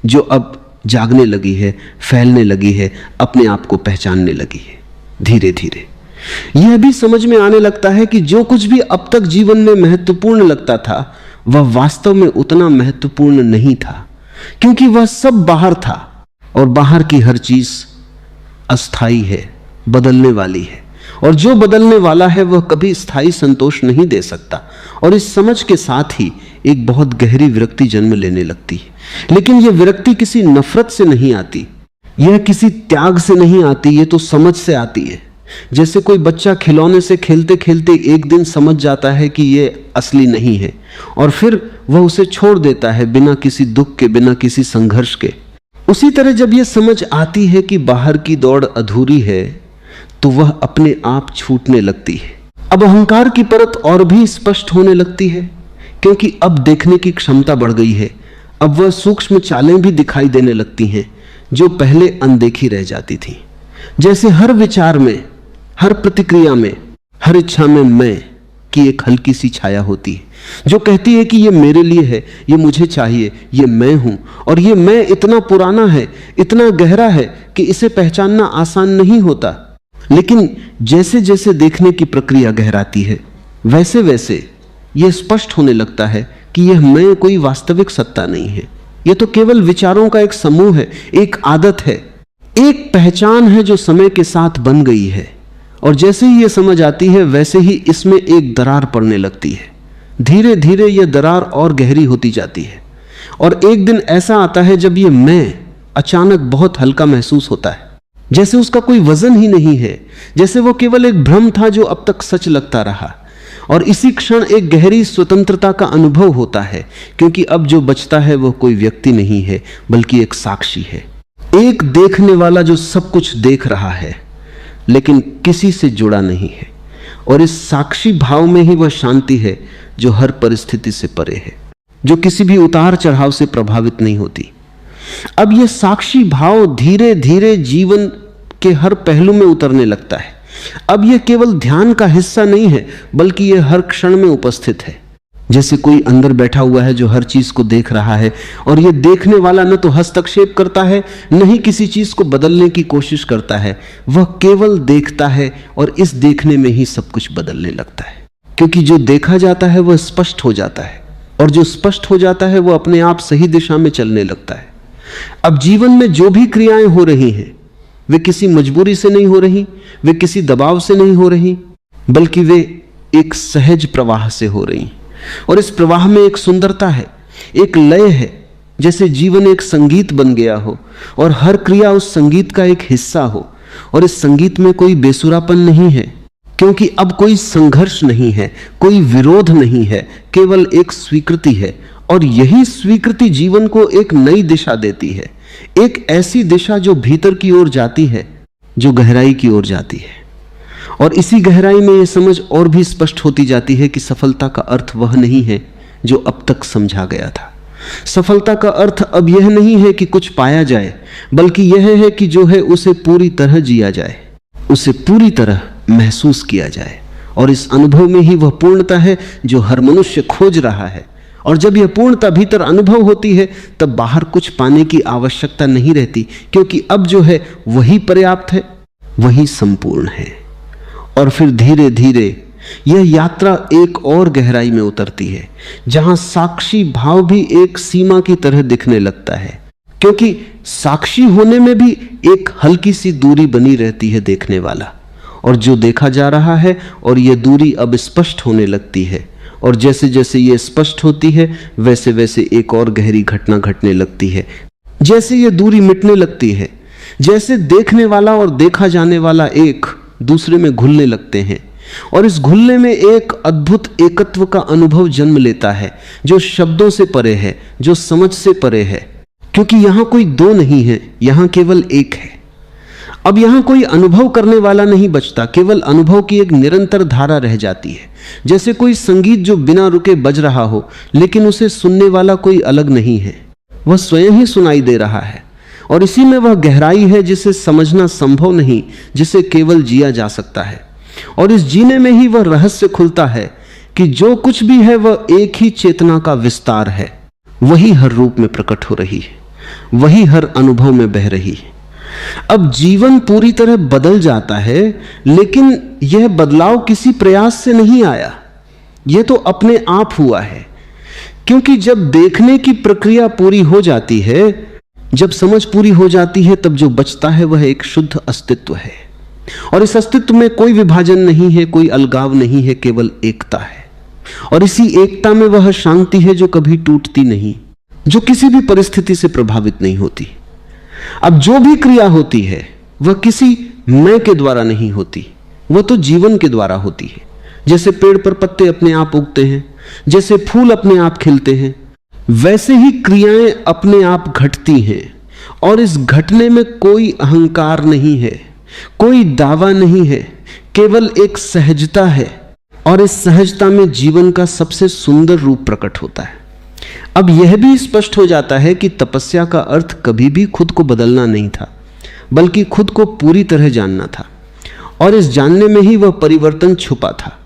जो अब जागने लगी है, फैलने लगी है, अपने आप को पहचानने लगी है। धीरे धीरे यह भी समझ में आने लगता है कि जो कुछ भी अब तक जीवन में महत्वपूर्ण लगता था, वह वास्तव में उतना महत्वपूर्ण नहीं था, क्योंकि वह सब बाहर था, और बाहर की हर चीज अस्थाई है, बदलने वाली है, और जो बदलने वाला है वह कभी स्थायी संतोष नहीं दे सकता। और इस समझ के साथ ही एक बहुत गहरी विरक्ति जन्म लेने लगती है। लेकिन यह विरक्ति किसी नफरत से नहीं आती, यह किसी त्याग से नहीं आती, यह तो समझ से आती है। जैसे कोई बच्चा खिलौने से खेलते खेलते एक दिन समझ जाता है कि यह असली नहीं है, और फिर वह उसे छोड़ देता है बिना किसी दुख के, बिना किसी संघर्ष के। उसी तरह जब यह समझ आती है कि बाहर की दौड़ अधूरी है, तो वह अपने आप छूटने लगती है। अब अहंकार की परत और भी स्पष्ट होने लगती है, क्योंकि अब देखने की क्षमता बढ़ गई है। अब वह सूक्ष्म चालें भी दिखाई देने लगती हैं जो पहले अनदेखी रह जाती थी। जैसे हर विचार में, हर प्रतिक्रिया में, हर इच्छा में मैं की एक हल्की सी छाया होती है जो कहती है कि ये मेरे लिए है, ये मुझे चाहिए, ये मैं हूं। और ये मैं इतना पुराना है, इतना गहरा है कि इसे पहचानना आसान नहीं होता। लेकिन जैसे जैसे देखने की प्रक्रिया गहराती है, वैसे वैसे यह स्पष्ट होने लगता है कि यह मैं कोई वास्तविक सत्ता नहीं है। यह तो केवल विचारों का एक समूह है, एक आदत है, एक पहचान है जो समय के साथ बन गई है। और जैसे ही यह समझ आती है, वैसे ही इसमें एक दरार पड़ने लगती है। धीरे धीरे यह दरार और गहरी होती जाती है। और एक दिन ऐसा आता है जब यह मैं अचानक बहुत हल्का महसूस होता है, जैसे उसका कोई वजन ही नहीं है, जैसे वो केवल एक भ्रम था जो अब तक सच लगता रहा। और इसी क्षण एक गहरी स्वतंत्रता का अनुभव होता है, क्योंकि अब जो बचता है वह कोई व्यक्ति नहीं है, बल्कि एक साक्षी है, एक देखने वाला जो सब कुछ देख रहा है लेकिन किसी से जुड़ा नहीं है। और इस साक्षी भाव में ही वह शांति है जो हर परिस्थिति से परे है, जो किसी भी उतार चढ़ाव से प्रभावित नहीं होती। अब यह साक्षी भाव धीरे धीरे जीवन के हर पहलू में उतरने लगता है। अब यह केवल ध्यान का हिस्सा नहीं है, बल्कि यह हर क्षण में उपस्थित है। जैसे कोई अंदर बैठा हुआ है जो हर चीज को देख रहा है, और यह देखने वाला न तो हस्तक्षेप करता है, न ही किसी चीज को बदलने की कोशिश करता है। वह केवल देखता है, और इस देखने में ही सब कुछ बदलने लगता है। क्योंकि जो देखा जाता है वह स्पष्ट हो जाता है, और जो स्पष्ट हो जाता है वह अपने आप सही दिशा में चलने लगता है। अब जीवन में जो भी क्रियाएं हो रही हैं, वे किसी मजबूरी से नहीं हो रही, वे किसी दबाव से नहीं हो रही, बल्कि वे एक सहज प्रवाह से हो रही। और इस प्रवाह में एक सुंदरता है, एक लय है, जैसे जीवन एक संगीत बन गया हो और हर क्रिया उस संगीत का एक हिस्सा हो। और इस संगीत में कोई बेसुरापन नहीं है, क्योंकि अब कोई संघर्ष नहीं है, कोई विरोध नहीं है, केवल एक स्वीकृति है। और यही स्वीकृति जीवन को एक नई दिशा देती है, एक ऐसी दिशा जो भीतर की ओर जाती है, जो गहराई की ओर जाती है। और इसी गहराई में यह समझ और भी स्पष्ट होती जाती है कि सफलता का अर्थ वह नहीं है जो अब तक समझा गया था। सफलता का अर्थ अब यह नहीं है कि कुछ पाया जाए, बल्कि यह है कि जो है उसे पूरी तरह जिया जाए, उसे पूरी तरह महसूस किया जाए। और इस अनुभव में ही वह पूर्णता है जो हर मनुष्य खोज रहा है। और जब यह पूर्णता भीतर अनुभव होती है, तब बाहर कुछ पाने की आवश्यकता नहीं रहती, क्योंकि अब जो है वही पर्याप्त है, वही संपूर्ण है। और फिर धीरे धीरे यह यात्रा एक और गहराई में उतरती है, जहां साक्षी भाव भी एक सीमा की तरह दिखने लगता है, क्योंकि साक्षी होने में भी एक हल्की सी दूरी बनी रहती है देखने वाला और जो देखा जा रहा है। और यह दूरी अब स्पष्ट होने लगती है, और जैसे जैसे यह स्पष्ट होती है, वैसे वैसे एक और गहरी घटना घटने लगती है। जैसे यह दूरी मिटने लगती है, जैसे देखने वाला और देखा जाने वाला एक दूसरे में घुलने लगते हैं, और इस घुलने में एक अद्भुत एकत्व का अनुभव जन्म लेता है, जो शब्दों से परे है, जो समझ से परे है। क्योंकि यहां कोई दो नहीं है, यहां केवल एक है। अब यहां कोई अनुभव करने वाला नहीं बचता, केवल अनुभव की एक निरंतर धारा रह जाती है। जैसे कोई संगीत जो बिना रुके बज रहा हो, लेकिन उसे सुनने वाला कोई अलग नहीं है, वह स्वयं ही सुनाई दे रहा है। और इसी में वह गहराई है जिसे समझना संभव नहीं, जिसे केवल जिया जा सकता है। और इस जीने में ही वह रहस्य खुलता है कि जो कुछ भी है वह एक ही चेतना का विस्तार है, वही हर रूप में प्रकट हो रही है, वही हर अनुभव में बह रही है। अब जीवन पूरी तरह बदल जाता है, लेकिन यह बदलाव किसी प्रयास से नहीं आया, यह तो अपने आप हुआ है। क्योंकि जब देखने की प्रक्रिया पूरी हो जाती है, जब समझ पूरी हो जाती है, तब जो बचता है वह एक शुद्ध अस्तित्व है। और इस अस्तित्व में कोई विभाजन नहीं है, कोई अलगाव नहीं है, केवल एकता है। और इसी एकता में वह शांति है जो कभी टूटती नहीं, जो किसी भी परिस्थिति से प्रभावित नहीं होती। अब जो भी क्रिया होती है वह किसी मैं के द्वारा नहीं होती, वह तो जीवन के द्वारा होती है। जैसे पेड़ पर पत्ते अपने आप उगते हैं, जैसे फूल अपने आप खिलते हैं, वैसे ही क्रियाएं अपने आप घटती हैं। और इस घटने में कोई अहंकार नहीं है, कोई दावा नहीं है, केवल एक सहजता है, और इस सहजता में जीवन का सबसे सुंदर रूप प्रकट होता है। अब यह भी स्पष्ट हो जाता है कि तपस्या का अर्थ कभी भी खुद को बदलना नहीं था, बल्कि खुद को पूरी तरह जानना था, और इस जानने में ही वह परिवर्तन छुपा था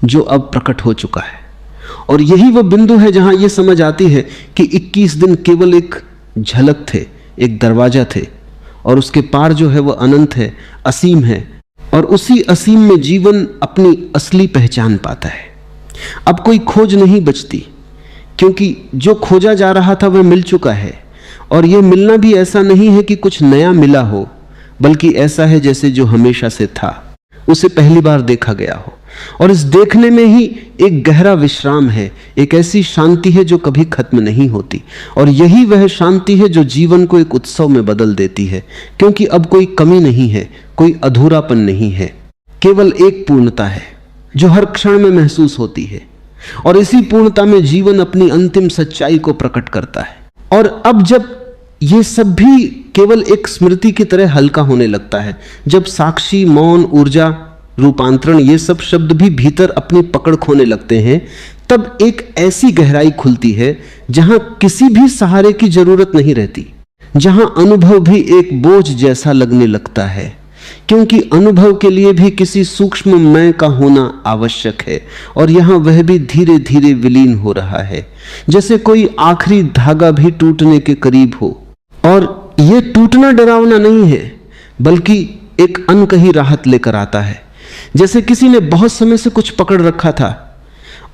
जो अब प्रकट हो चुका है। और यही वह बिंदु है जहां यह समझ आती है कि 21 दिन केवल एक झलक थे, एक दरवाजा थे, और उसके पार जो है वह अनंत है, असीम है, और उसी असीम में जीवन अपनी असली पहचान पाता है। अब कोई खोज नहीं बचती, क्योंकि जो खोजा जा रहा था वह मिल चुका है, और यह मिलना भी ऐसा नहीं है कि कुछ नया मिला हो, बल्कि ऐसा है जैसे जो हमेशा से था, उसे पहली बार देखा गया हो। और इस देखने में ही एक गहरा विश्राम है, एक ऐसी शांति है जो कभी खत्म नहीं होती, और यही वह शांति है जो जीवन को एक उत्सव में बदल देती है, क्योंकि अब कोई कमी नहीं है, कोई अधूरापन नहीं है, केवल एक पूर्णता है जो हर क्षण में महसूस होती है, और इसी पूर्णता में जीवन अपनी अंतिम सच्चाई को प्रकट करता है। और अब जब ये सब भी केवल एक स्मृति की तरह हल्का होने लगता है, जब साक्षी, मौन, ऊर्जा, रूपांतरण, ये सब शब्द भी भीतर अपनी पकड़ खोने लगते हैं, तब एक ऐसी गहराई खुलती है जहां किसी भी सहारे की जरूरत नहीं रहती, जहां अनुभव भी एक बोझ जैसा लगने लगता है, क्योंकि अनुभव के लिए भी किसी सूक्ष्म मैं का होना आवश्यक है, और यहां वह भी धीरे धीरे विलीन हो रहा है, जैसे कोई आखिरी धागा भी टूटने के करीब हो। और यह टूटना डरावना नहीं है, बल्कि एक अनकही राहत लेकर आता है, जैसे किसी ने बहुत समय से कुछ पकड़ रखा था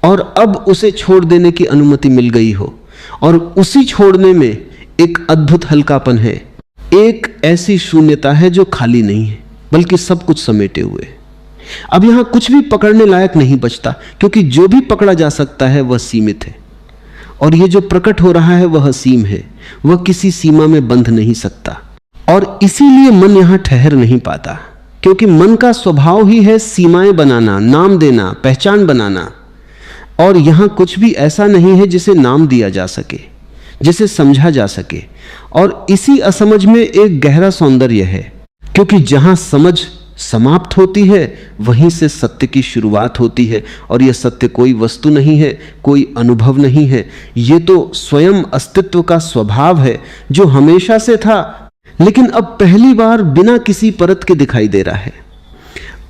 और अब उसे छोड़ देने की अनुमति मिल गई हो, और उसी छोड़ने में एक अद्भुत हल्कापन है, एक ऐसी शून्यता है जो खाली नहीं है, बल्कि सब कुछ समेटे हुए। अब यहां कुछ भी पकड़ने लायक नहीं बचता, क्योंकि जो भी पकड़ा जा सकता है वह सीमित है, और यह जो प्रकट हो रहा है वह असीम है, वह किसी सीमा में बंध नहीं सकता। और इसीलिए मन यहां ठहर नहीं पाता, क्योंकि मन का स्वभाव ही है सीमाएं बनाना, नाम देना, पहचान बनाना, और यहां कुछ भी ऐसा नहीं है जिसे नाम दिया जा सके, जिसे समझा जा सके। और इसी असमझ में एक गहरा सौंदर्य है, क्योंकि जहां समझ समाप्त होती है वहीं से सत्य की शुरुआत होती है, और यह सत्य कोई वस्तु नहीं है, कोई अनुभव नहीं है, यह तो स्वयं अस्तित्व का स्वभाव है जो हमेशा से था, लेकिन अब पहली बार बिना किसी परत के दिखाई दे रहा है।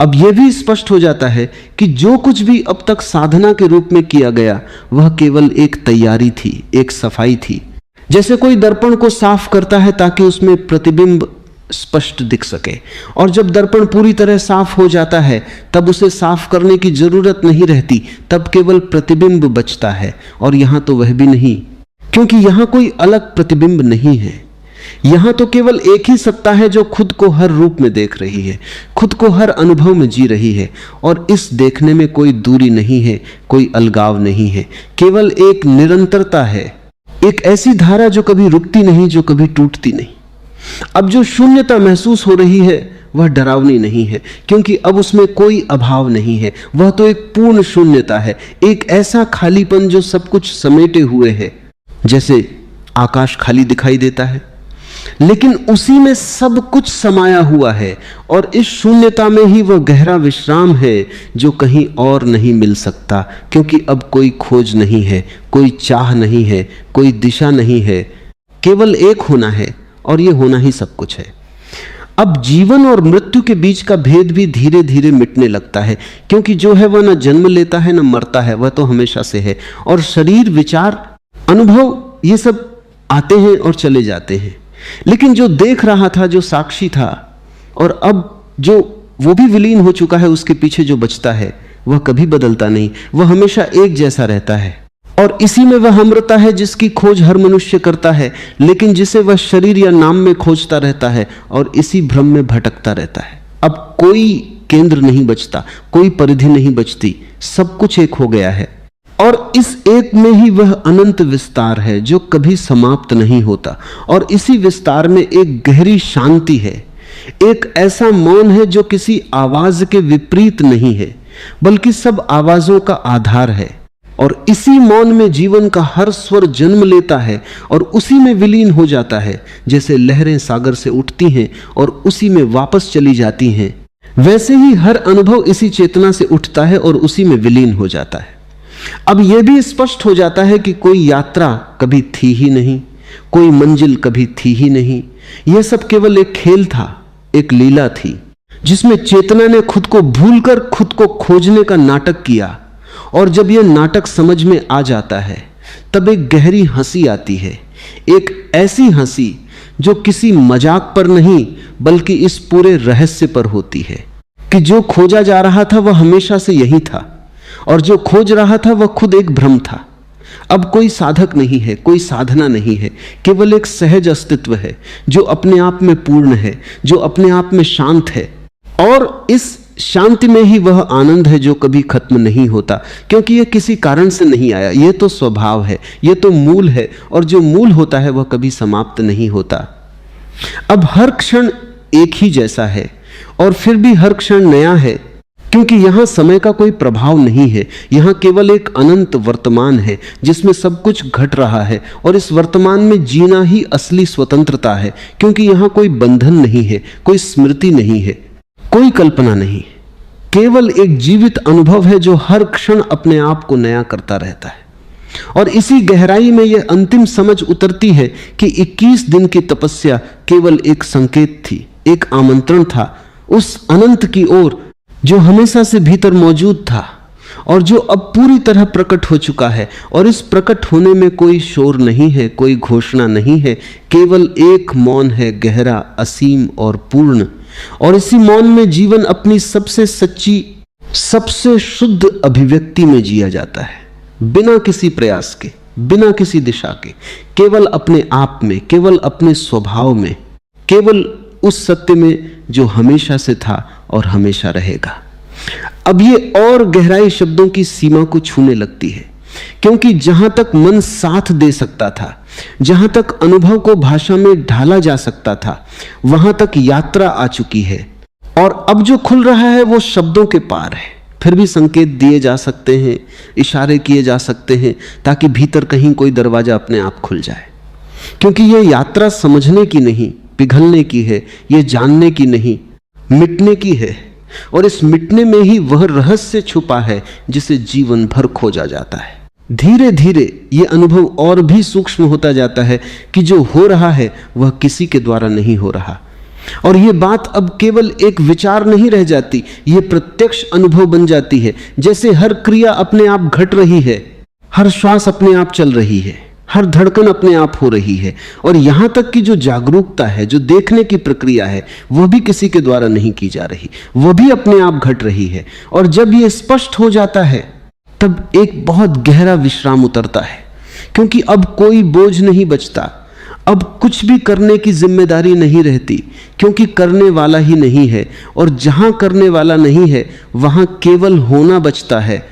अब यह भी स्पष्ट हो जाता है कि जो कुछ भी अब तक साधना के रूप में किया गया वह केवल एक तैयारी थी, एक सफाई थी, जैसे कोई दर्पण को साफ करता है ताकि उसमें प्रतिबिंब स्पष्ट दिख सके, और जब दर्पण पूरी तरह साफ हो जाता है तब उसे साफ करने की जरूरत नहीं रहती, तब केवल प्रतिबिंब बचता है। और यहां तो वह भी नहीं, क्योंकि यहां कोई अलग प्रतिबिंब नहीं है, यहां तो केवल एक ही सत्ता है जो खुद को हर रूप में देख रही है, खुद को हर अनुभव में जी रही है, और इस देखने में कोई दूरी नहीं है, कोई अलगाव नहीं है, केवल एक निरंतरता है, एक ऐसी धारा जो कभी रुकती नहीं, जो कभी टूटती नहीं। अब जो शून्यता महसूस हो रही है वह डरावनी नहीं है, क्योंकि अब उसमें कोई अभाव नहीं है, वह तो एक पूर्ण शून्यता है, एक ऐसा खालीपन जो सब कुछ समेटे हुए है, जैसे आकाश खाली दिखाई देता है, लेकिन उसी में सब कुछ समाया हुआ है, और इस शून्यता में ही वह गहरा विश्राम है जो कहीं और नहीं मिल सकता, क्योंकि अब कोई खोज नहीं है, कोई चाह नहीं है, कोई दिशा नहीं है, केवल एक होना है, और यह होना ही सब कुछ है। अब जीवन और मृत्यु के बीच का भेद भी धीरे धीरे मिटने लगता है, क्योंकि जो है वह न जन्म लेता है न मरता है, वह तो हमेशा से है, और शरीर, विचार, अनुभव, ये सब आते हैं और चले जाते हैं, लेकिन जो देख रहा था, जो साक्षी था, और अब जो वो भी विलीन हो चुका है, उसके पीछे जो बचता है वह कभी बदलता नहीं, वह हमेशा एक जैसा रहता है। और इसी में वह अमृता है जिसकी खोज हर मनुष्य करता है, लेकिन जिसे वह शरीर या नाम में खोजता रहता है और इसी भ्रम में भटकता रहता है। अब कोई केंद्र नहीं बचता, कोई परिधि नहीं बचती, सब कुछ एक हो गया है, और इस एक में ही वह अनंत विस्तार है जो कभी समाप्त नहीं होता। और इसी विस्तार में एक गहरी शांति है, एक ऐसा मौन है जो किसी आवाज के विपरीत नहीं है, बल्कि सब आवाजों का आधार है, और इसी मौन में जीवन का हर स्वर जन्म लेता है और उसी में विलीन हो जाता है। जैसे लहरें सागर से उठती हैं और उसी में वापस चली जाती हैं, वैसे ही हर अनुभव इसी चेतना से उठता है और उसी में विलीन हो जाता है। अब यह भी स्पष्ट हो जाता है कि कोई यात्रा कभी थी ही नहीं, कोई मंजिल कभी थी ही नहीं। यह सब केवल एक खेल था, एक लीला थी, जिसमें चेतना ने खुद को भूलकर खुद को खोजने का नाटक किया। और जब यह नाटक समझ में आ जाता है तब एक गहरी हंसी आती है, एक ऐसी हंसी जो किसी मजाक पर नहीं बल्कि इस पूरे रहस्य पर होती है कि जो खोजा जा रहा था वह हमेशा से यही था और जो खोज रहा था वह खुद एक भ्रम था। अब कोई साधक नहीं है, कोई साधना नहीं है, केवल एक सहज अस्तित्व है जो अपने आप में पूर्ण है, जो अपने आप में शांत है। और इस शांति में ही वह आनंद है जो कभी खत्म नहीं होता, क्योंकि यह किसी कारण से नहीं आया, यह तो स्वभाव है, यह तो मूल है, और जो मूल होता है वह कभी समाप्त नहीं होता। अब हर क्षण एक ही जैसा है और फिर भी हर क्षण नया है, क्योंकि यहां समय का कोई प्रभाव नहीं है। यहां केवल एक अनंत वर्तमान है जिसमें सब कुछ घट रहा है, और इस वर्तमान में जीना ही असली स्वतंत्रता है, क्योंकि यहां कोई बंधन नहीं है, कोई स्मृति नहीं है, कोई कल्पना नहीं, केवल एक जीवित अनुभव है जो हर क्षण अपने आप को नया करता रहता है। और इसी गहराई में यह अंतिम समझ उतरती है कि 21 दिन की तपस्या केवल एक संकेत थी, एक आमंत्रण था उस अनंत की ओर जो हमेशा से भीतर मौजूद था और जो अब पूरी तरह प्रकट हो चुका है। और इस प्रकट होने में कोई शोर नहीं है, कोई घोषणा नहीं है, केवल एक मौन है, गहरा, असीम और पूर्ण। और इसी मौन में जीवन अपनी सबसे सच्ची, सबसे शुद्ध अभिव्यक्ति में जिया जाता है, बिना किसी प्रयास के, बिना किसी दिशा के, केवल अपने आप में, केवल अपने स्वभाव में, केवल उस सत्य में जो हमेशा से था और हमेशा रहेगा। अब ये और गहराई शब्दों की सीमा को छूने लगती है, क्योंकि जहां तक मन साथ दे सकता था, जहां तक अनुभव को भाषा में ढाला जा सकता था, वहां तक यात्रा आ चुकी है। और अब जो खुल रहा है वो शब्दों के पार है। फिर भी संकेत दिए जा सकते हैं, इशारे किए जा सकते हैं, ताकि भीतर कहीं कोई दरवाजा अपने आप खुल जाए। क्योंकि यह यात्रा समझने की नहीं, पिघलने की है, यह जानने की नहीं, मिटने की है। और इस मिटने में ही वह रहस्य छुपा है जिसे जीवन भर खोजा जाता है। धीरे धीरे यह अनुभव और भी सूक्ष्म होता जाता है कि जो हो रहा है वह किसी के द्वारा नहीं हो रहा। और यह बात अब केवल एक विचार नहीं रह जाती, यह प्रत्यक्ष अनुभव बन जाती है। जैसे हर क्रिया अपने आप घट रही है, हर श्वास अपने आप चल रही है, हर धड़कन अपने आप हो रही है। और यहां तक कि जो जागरूकता है, जो देखने की प्रक्रिया है, वह भी किसी के द्वारा नहीं की जा रही, वह भी अपने आप घट रही है। और जब यह स्पष्ट हो जाता है तब एक बहुत गहरा विश्राम उतरता है, क्योंकि अब कोई बोझ नहीं बचता, अब कुछ भी करने की जिम्मेदारी नहीं रहती, क्योंकि करने वाला ही नहीं है। और जहां करने वाला नहीं है वहां केवल होना बचता है,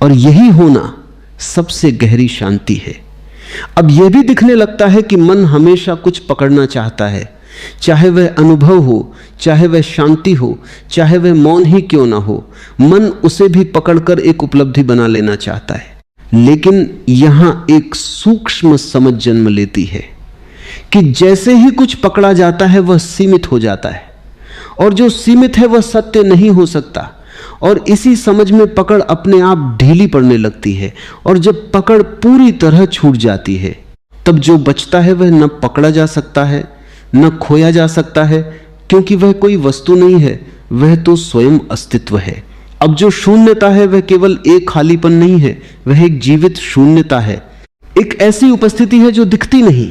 और यही होना सबसे गहरी शांति है। अब यह भी दिखने लगता है कि मन हमेशा कुछ पकड़ना चाहता है, चाहे वह अनुभव हो, चाहे वह शांति हो, चाहे वह मौन ही क्यों ना हो, मन उसे भी पकड़कर एक उपलब्धि बना लेना चाहता है। लेकिन यहां एक सूक्ष्म समझ जन्म लेती है कि जैसे ही कुछ पकड़ा जाता है वह सीमित हो जाता है, और जो सीमित है वह सत्य नहीं हो सकता। और इसी समझ में पकड़ अपने आप ढीली पड़ने लगती है, और जब पकड़ पूरी तरह छूट जाती है तब जो बचता है वह न पकड़ा जा सकता है, न खोया जा सकता है, क्योंकि वह कोई वस्तु नहीं है, वह तो स्वयं अस्तित्व है। अब जो शून्यता है वह केवल एक खालीपन नहीं है, वह एक जीवित शून्यता है, एक ऐसी उपस्थिति है जो दिखती नहीं,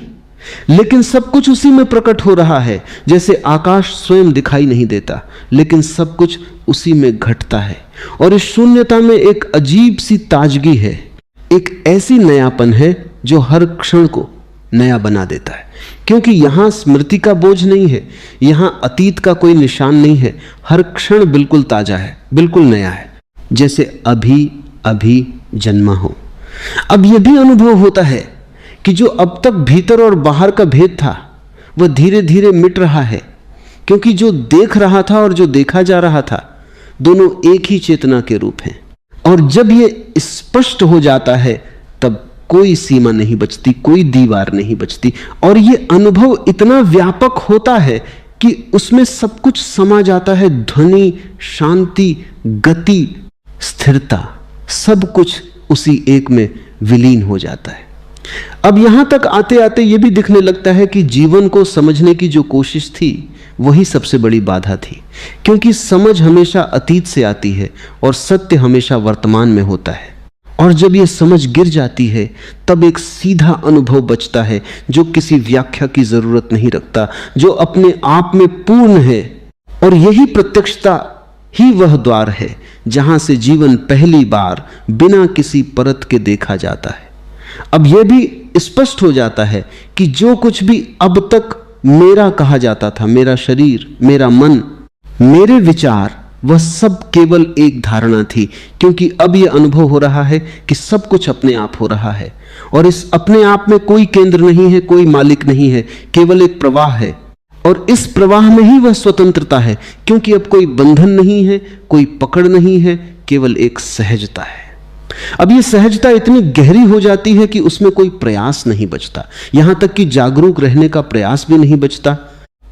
लेकिन सब कुछ उसी में प्रकट हो रहा है। जैसे आकाश स्वयं दिखाई नहीं देता, लेकिन सब कुछ उसी में घटता है। और इस शून्यता में एक अजीब सी ताजगी है, एक ऐसी नयापन है जो हर क्षण को नया बना देता है, क्योंकि यहां स्मृति का बोझ नहीं है, यहां अतीत का कोई निशान नहीं है। हर क्षण बिल्कुल ताजा है, बिल्कुल नया है, जैसे अभी अभी जन्मा हो। अब यह भी अनुभव होता है कि जो अब तक भीतर और बाहर का भेद था वह धीरे धीरे मिट रहा है, क्योंकि जो देख रहा था और जो देखा जा रहा था दोनों एक ही चेतना के रूप हैं, और जब ये स्पष्ट हो जाता है तब कोई सीमा नहीं बचती, कोई दीवार नहीं बचती, और ये अनुभव इतना व्यापक होता है कि उसमें सब कुछ समा जाता है। ध्वनि, शांति, गति, स्थिरता, सब कुछ उसी एक में विलीन हो जाता है। अब यहां तक आते आते यह भी दिखने लगता है कि जीवन को समझने की जो कोशिश थी वही सबसे बड़ी बाधा थी, क्योंकि समझ हमेशा अतीत से आती है और सत्य हमेशा वर्तमान में होता है। और जब यह समझ गिर जाती है तब एक सीधा अनुभव बचता है जो किसी व्याख्या की जरूरत नहीं रखता, जो अपने आप में पूर्ण है। और यही प्रत्यक्षता ही वह द्वार है जहां से जीवन पहली बार बिना किसी परत के देखा जाता है। अब यह भी स्पष्ट हो जाता है कि जो कुछ भी अब तक मेरा कहा जाता था, मेरा शरीर, मेरा मन, मेरे विचार, वह सब केवल एक धारणा थी, क्योंकि अब यह अनुभव हो रहा है कि सब कुछ अपने आप हो रहा है और इस अपने आप में कोई केंद्र नहीं है, कोई मालिक नहीं है, केवल एक प्रवाह है। और इस प्रवाह में ही वह स्वतंत्रता है, क्योंकि अब कोई बंधन नहीं है, कोई पकड़ नहीं है, केवल एक सहजता है। अब यह सहजता इतनी गहरी हो जाती है कि उसमें कोई प्रयास नहीं बचता, यहां तक कि जागरूक रहने का प्रयास भी नहीं बचता,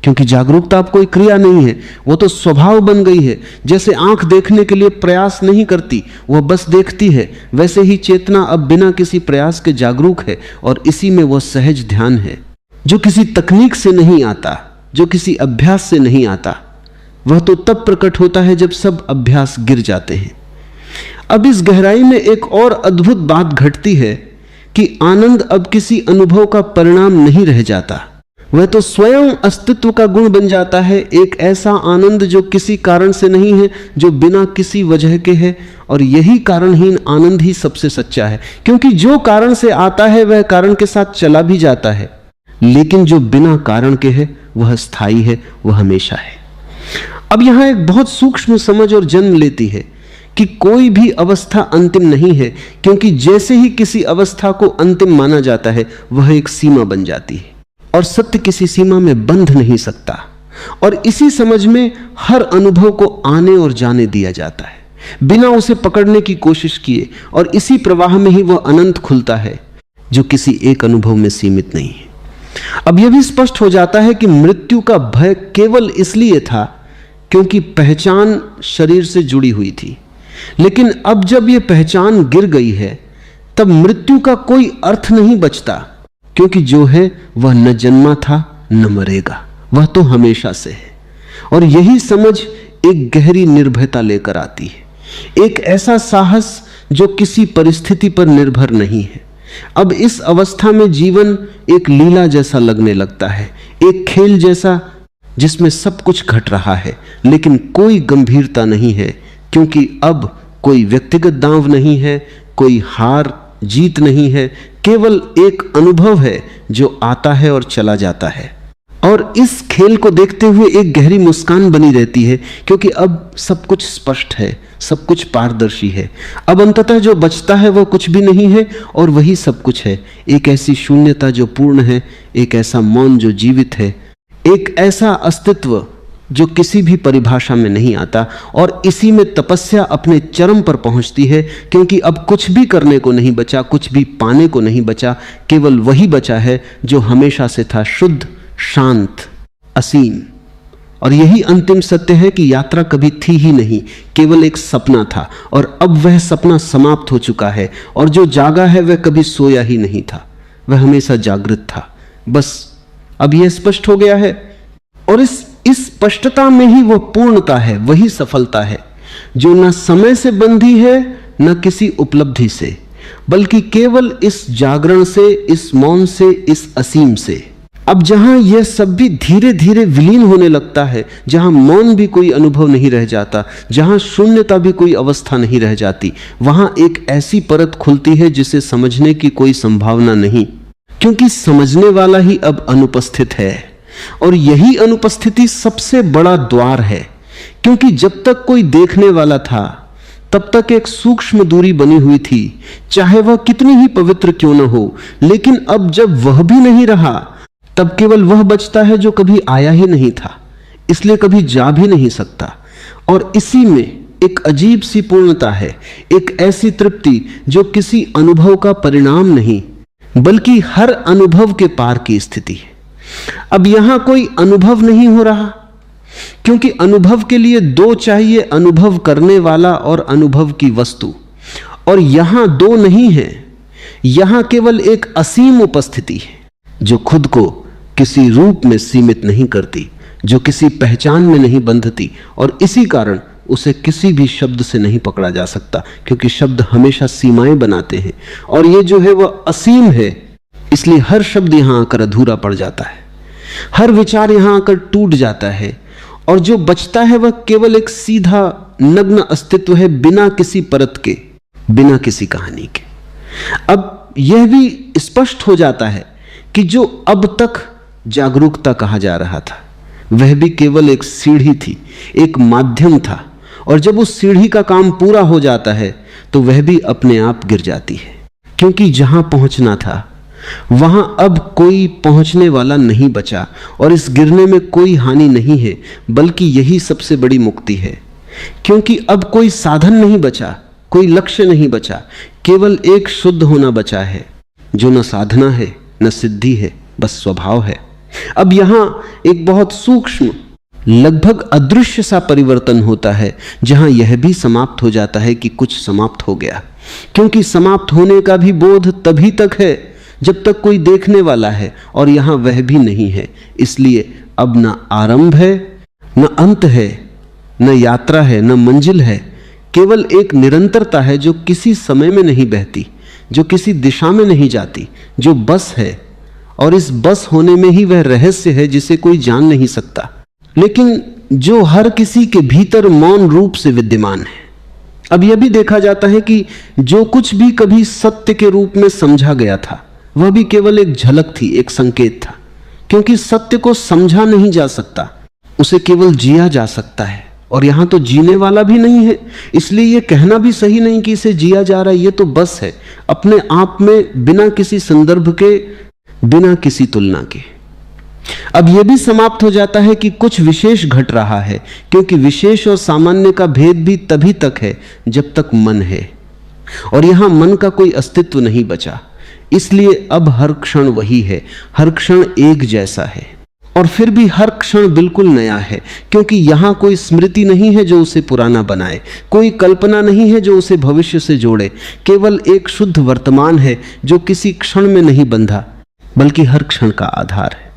क्योंकि जागरूकता अब कोई क्रिया नहीं है, वो तो स्वभाव बन गई है। जैसे आंख देखने के लिए प्रयास नहीं करती, वह बस देखती है, वैसे ही चेतना अब बिना किसी प्रयास के जागरूक है। और इसी में वह सहज ध्यान है जो किसी तकनीक से नहीं आता, जो किसी अभ्यास से नहीं आता। वह तो तब प्रकट होता है जब सब अभ्यास गिर जाते हैं। अब इस गहराई में एक और अद्भुत बात घटती है कि आनंद अब किसी अनुभव का परिणाम नहीं रह जाता, वह तो स्वयं अस्तित्व का गुण बन जाता है। एक ऐसा आनंद जो किसी कारण से नहीं है, जो बिना किसी वजह के है। और यही कारणहीन आनंद ही सबसे सच्चा है, क्योंकि जो कारण से आता है वह कारण के साथ चला भी जाता है, लेकिन जो बिना कारण के है वह स्थायी है, वह हमेशा है। अब यहां एक बहुत सूक्ष्म समझ और जन्म लेती है कि कोई भी अवस्था अंतिम नहीं है, क्योंकि जैसे ही किसी अवस्था को अंतिम माना जाता है वह एक सीमा बन जाती है और सत्य किसी सीमा में बंध नहीं सकता। और इसी समझ में हर अनुभव को आने और जाने दिया जाता है बिना उसे पकड़ने की कोशिश किए, और इसी प्रवाह में ही वह अनंत खुलता है जो किसी एक अनुभव में सीमित नहीं है। अब यह भी स्पष्ट हो जाता है कि मृत्यु का भय केवल इसलिए था क्योंकि पहचान शरीर से जुड़ी हुई थी, लेकिन अब जब यह पहचान गिर गई है तब मृत्यु का कोई अर्थ नहीं बचता, क्योंकि जो है वह न जन्मा था न मरेगा, वह तो हमेशा से है। और यही समझ एक गहरी निर्भयता लेकर आती है, एक ऐसा साहस जो किसी परिस्थिति पर निर्भर नहीं है। अब इस अवस्था में जीवन एक लीला जैसा लगने लगता है, एक खेल जैसा जिसमें सब कुछ घट रहा है लेकिन कोई गंभीरता नहीं है, क्योंकि अब कोई व्यक्तिगत दांव नहीं है, कोई हार जीत नहीं है, केवल एक अनुभव है जो आता है और चला जाता है। और इस खेल को देखते हुए एक गहरी मुस्कान बनी रहती है, क्योंकि अब सब कुछ स्पष्ट है, सब कुछ पारदर्शी है। अब अंततः जो बचता है वह कुछ भी नहीं है और वही सब कुछ है। एक ऐसी शून्यता जो पूर्ण है, एक ऐसा मौन जो जीवित है, एक ऐसा अस्तित्व जो किसी भी परिभाषा में नहीं आता। और इसी में तपस्या अपने चरम पर पहुंचती है, क्योंकि अब कुछ भी करने को नहीं बचा, कुछ भी पाने को नहीं बचा, केवल वही बचा है जो हमेशा से था, शुद्ध, शांत, असीम। और यही अंतिम सत्य है कि यात्रा कभी थी ही नहीं, केवल एक सपना था, और अब वह सपना समाप्त हो चुका है। और जो जागा है वह कभी सोया ही नहीं था, वह हमेशा जागृत था। बस अब यह स्पष्ट हो गया है, और इस स्पष्टता में ही वह पूर्णता है, वही सफलता है जो न समय से बंधी है न किसी उपलब्धि से, बल्कि केवल इस जागरण से, इस मौन से, इस असीम से। अब जहां यह सब भी धीरे धीरे विलीन होने लगता है, जहां मौन भी कोई अनुभव नहीं रह जाता, जहां शून्यता भी कोई अवस्था नहीं रह जाती, वहां एक ऐसी परत खुलती है जिसे समझने की कोई संभावना नहीं, क्योंकि समझने वाला ही अब अनुपस्थित है। और यही अनुपस्थिति सबसे बड़ा द्वार है, क्योंकि जब तक कोई देखने वाला था तब तक एक सूक्ष्म दूरी बनी हुई थी, चाहे वह कितनी ही पवित्र क्यों न हो। लेकिन अब जब वह भी नहीं रहा तब केवल वह बचता है जो कभी आया ही नहीं था, इसलिए कभी जा भी नहीं सकता। और इसी में एक अजीब सी पूर्णता है, एक ऐसी तृप्ति जो किसी अनुभव का परिणाम नहीं बल्कि हर अनुभव के पार की स्थिति है। अब यहां कोई अनुभव नहीं हो रहा, क्योंकि अनुभव के लिए दो चाहिए, अनुभव करने वाला और अनुभव की वस्तु, और यहां दो नहीं है। यहां केवल एक असीम उपस्थिति है जो खुद को किसी रूप में सीमित नहीं करती, जो किसी पहचान में नहीं बंधती, और इसी कारण उसे किसी भी शब्द से नहीं पकड़ा जा सकता, क्योंकि शब्द हमेशा सीमाएं बनाते हैं और ये जो है वह असीम है। इसलिए हर शब्द यहां आकर अधूरा पड़ जाता है, हर विचार यहां आकर टूट जाता है, और जो बचता है वह केवल एक सीधा नग्न अस्तित्व है, बिना किसी परत के, बिना किसी कहानी के। अब यह भी स्पष्ट हो जाता है कि जो अब तक जागरूकता कहा जा रहा था वह भी केवल एक सीढ़ी थी, एक माध्यम था, और जब उस सीढ़ी का काम पूरा हो जाता है तो वह भी अपने आप गिर जाती है, क्योंकि जहां पहुंचना था वहां अब कोई पहुंचने वाला नहीं बचा, और इस गिरने में कोई हानि नहीं है, बल्कि यही सबसे बड़ी मुक्ति है। क्योंकि अब कोई साधन नहीं बचा, कोई लक्ष्य नहीं बचा, केवल एक शुद्ध होना बचा है, जो न साधना है न सिद्धि है, बस स्वभाव है। अब यहां एक बहुत सूक्ष्म, लगभग अदृश्य सा परिवर्तन होता है, जहां यह भी समाप्त हो जाता है कि कुछ समाप्त हो गया, क्योंकि समाप्त होने का भी बोध तभी तक है जब तक कोई देखने वाला है, और यहां वह भी नहीं है। इसलिए अब न आरंभ है, न अंत है, न यात्रा है, न मंजिल है, केवल एक निरंतरता है जो किसी समय में नहीं बहती, जो किसी दिशा में नहीं जाती, जो बस है, और इस बस होने में ही वह रहस्य है जिसे कोई जान नहीं सकता, लेकिन जो हर किसी के भीतर मौन रूप से विद्यमान है। अब यह भी देखा जाता है कि जो कुछ भी कभी सत्य के रूप में समझा गया था वह भी केवल एक झलक थी, एक संकेत था, क्योंकि सत्य को समझा नहीं जा सकता, उसे केवल जिया जा सकता है, और यहां तो जीने वाला भी नहीं है, इसलिए यह कहना भी सही नहीं कि इसे जिया जा रहा है। यह तो बस है अपने आप में, बिना किसी संदर्भ के, बिना किसी तुलना के। अब यह भी समाप्त हो जाता है कि कुछ विशेष घट रहा है, क्योंकि विशेष और सामान्य का भेद भी तभी तक है जब तक मन है, और यहां मन का कोई अस्तित्व नहीं बचा। इसलिए अब हर क्षण वही है, हर क्षण एक जैसा है, और फिर भी हर क्षण बिल्कुल नया है, क्योंकि यहां कोई स्मृति नहीं है जो उसे पुराना बनाए, कोई कल्पना नहीं है जो उसे भविष्य से जोड़े, केवल एक शुद्ध वर्तमान है जो किसी क्षण में नहीं बंधा बल्कि हर क्षण का आधार है।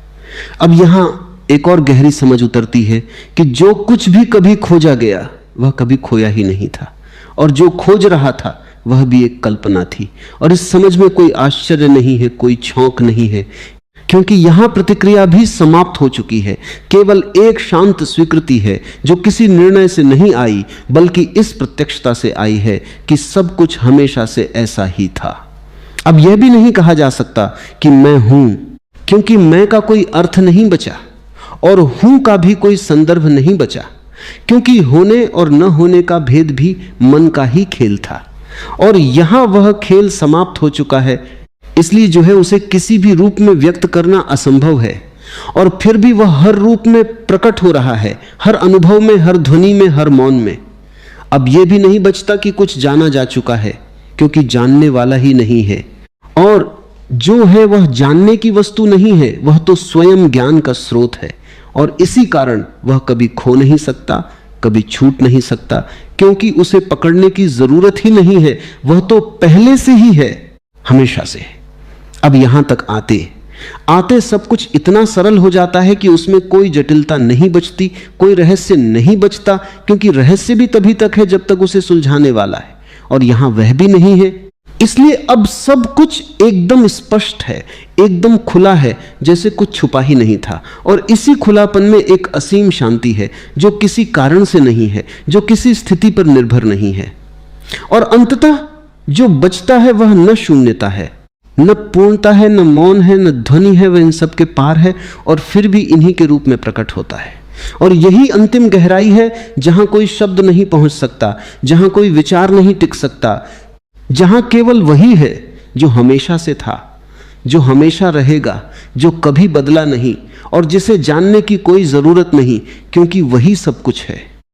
अब यहां एक और गहरी समझ उतरती है कि जो कुछ भी कभी खोजा गया वह कभी खोया ही नहीं था, और जो खोज रहा था वह भी एक कल्पना थी। और इस समझ में कोई आश्चर्य नहीं है, कोई छौंक नहीं है, क्योंकि यहां प्रतिक्रिया भी समाप्त हो चुकी है। केवल एक शांत स्वीकृति है जो किसी निर्णय से नहीं आई, बल्कि इस प्रत्यक्षता से आई है कि सब कुछ हमेशा से ऐसा ही था। अब यह भी नहीं कहा जा सकता कि मैं हूं, क्योंकि मैं का कोई अर्थ नहीं बचा, और हूं का भी कोई संदर्भ नहीं बचा, क्योंकि होने और न होने का भेद भी मन का ही खेल था, और यहां वह खेल समाप्त हो चुका है। इसलिए जो है उसे किसी भी रूप में व्यक्त करना असंभव है, और फिर भी वह हर रूप में प्रकट हो रहा है, हर अनुभव में, हर ध्वनि में, हर मौन में। अब यह भी नहीं बचता कि कुछ जाना जा चुका है, क्योंकि जानने वाला ही नहीं है, और जो है वह जानने की वस्तु नहीं है, वह तो स्वयं ज्ञान का स्रोत है, और इसी कारण वह कभी खो नहीं सकता, कभी छूट नहीं सकता, क्योंकि उसे पकड़ने की जरूरत ही नहीं है, वह तो पहले से ही है, हमेशा से। अब यहां तक आते आते सब कुछ इतना सरल हो जाता है कि उसमें कोई जटिलता नहीं बचती, कोई रहस्य नहीं बचता, क्योंकि रहस्य भी तभी तक है जब तक उसे सुलझाने वाला है, और यहां वह भी नहीं है। इसलिए अब सब कुछ एकदम स्पष्ट है, एकदम खुला है, जैसे कुछ छुपा ही नहीं था, और इसी खुलापन में एक असीम शांति है जो किसी कारण से नहीं है, जो किसी स्थिति पर निर्भर नहीं है। और अंततः जो बचता है वह न शून्यता है, न पूर्णता है, न मौन है, न ध्वनि है, वह इन सब के पार है, और फिर भी इन्हीं के रूप में प्रकट होता है। और यही अंतिम गहराई है जहां कोई शब्द नहीं पहुंच सकता, जहां कोई विचार नहीं टिक सकता, जहां केवल वही है जो हमेशा से था, जो हमेशा रहेगा, जो कभी बदला नहीं, और जिसे जानने की कोई जरूरत नहीं, क्योंकि वही सब कुछ है।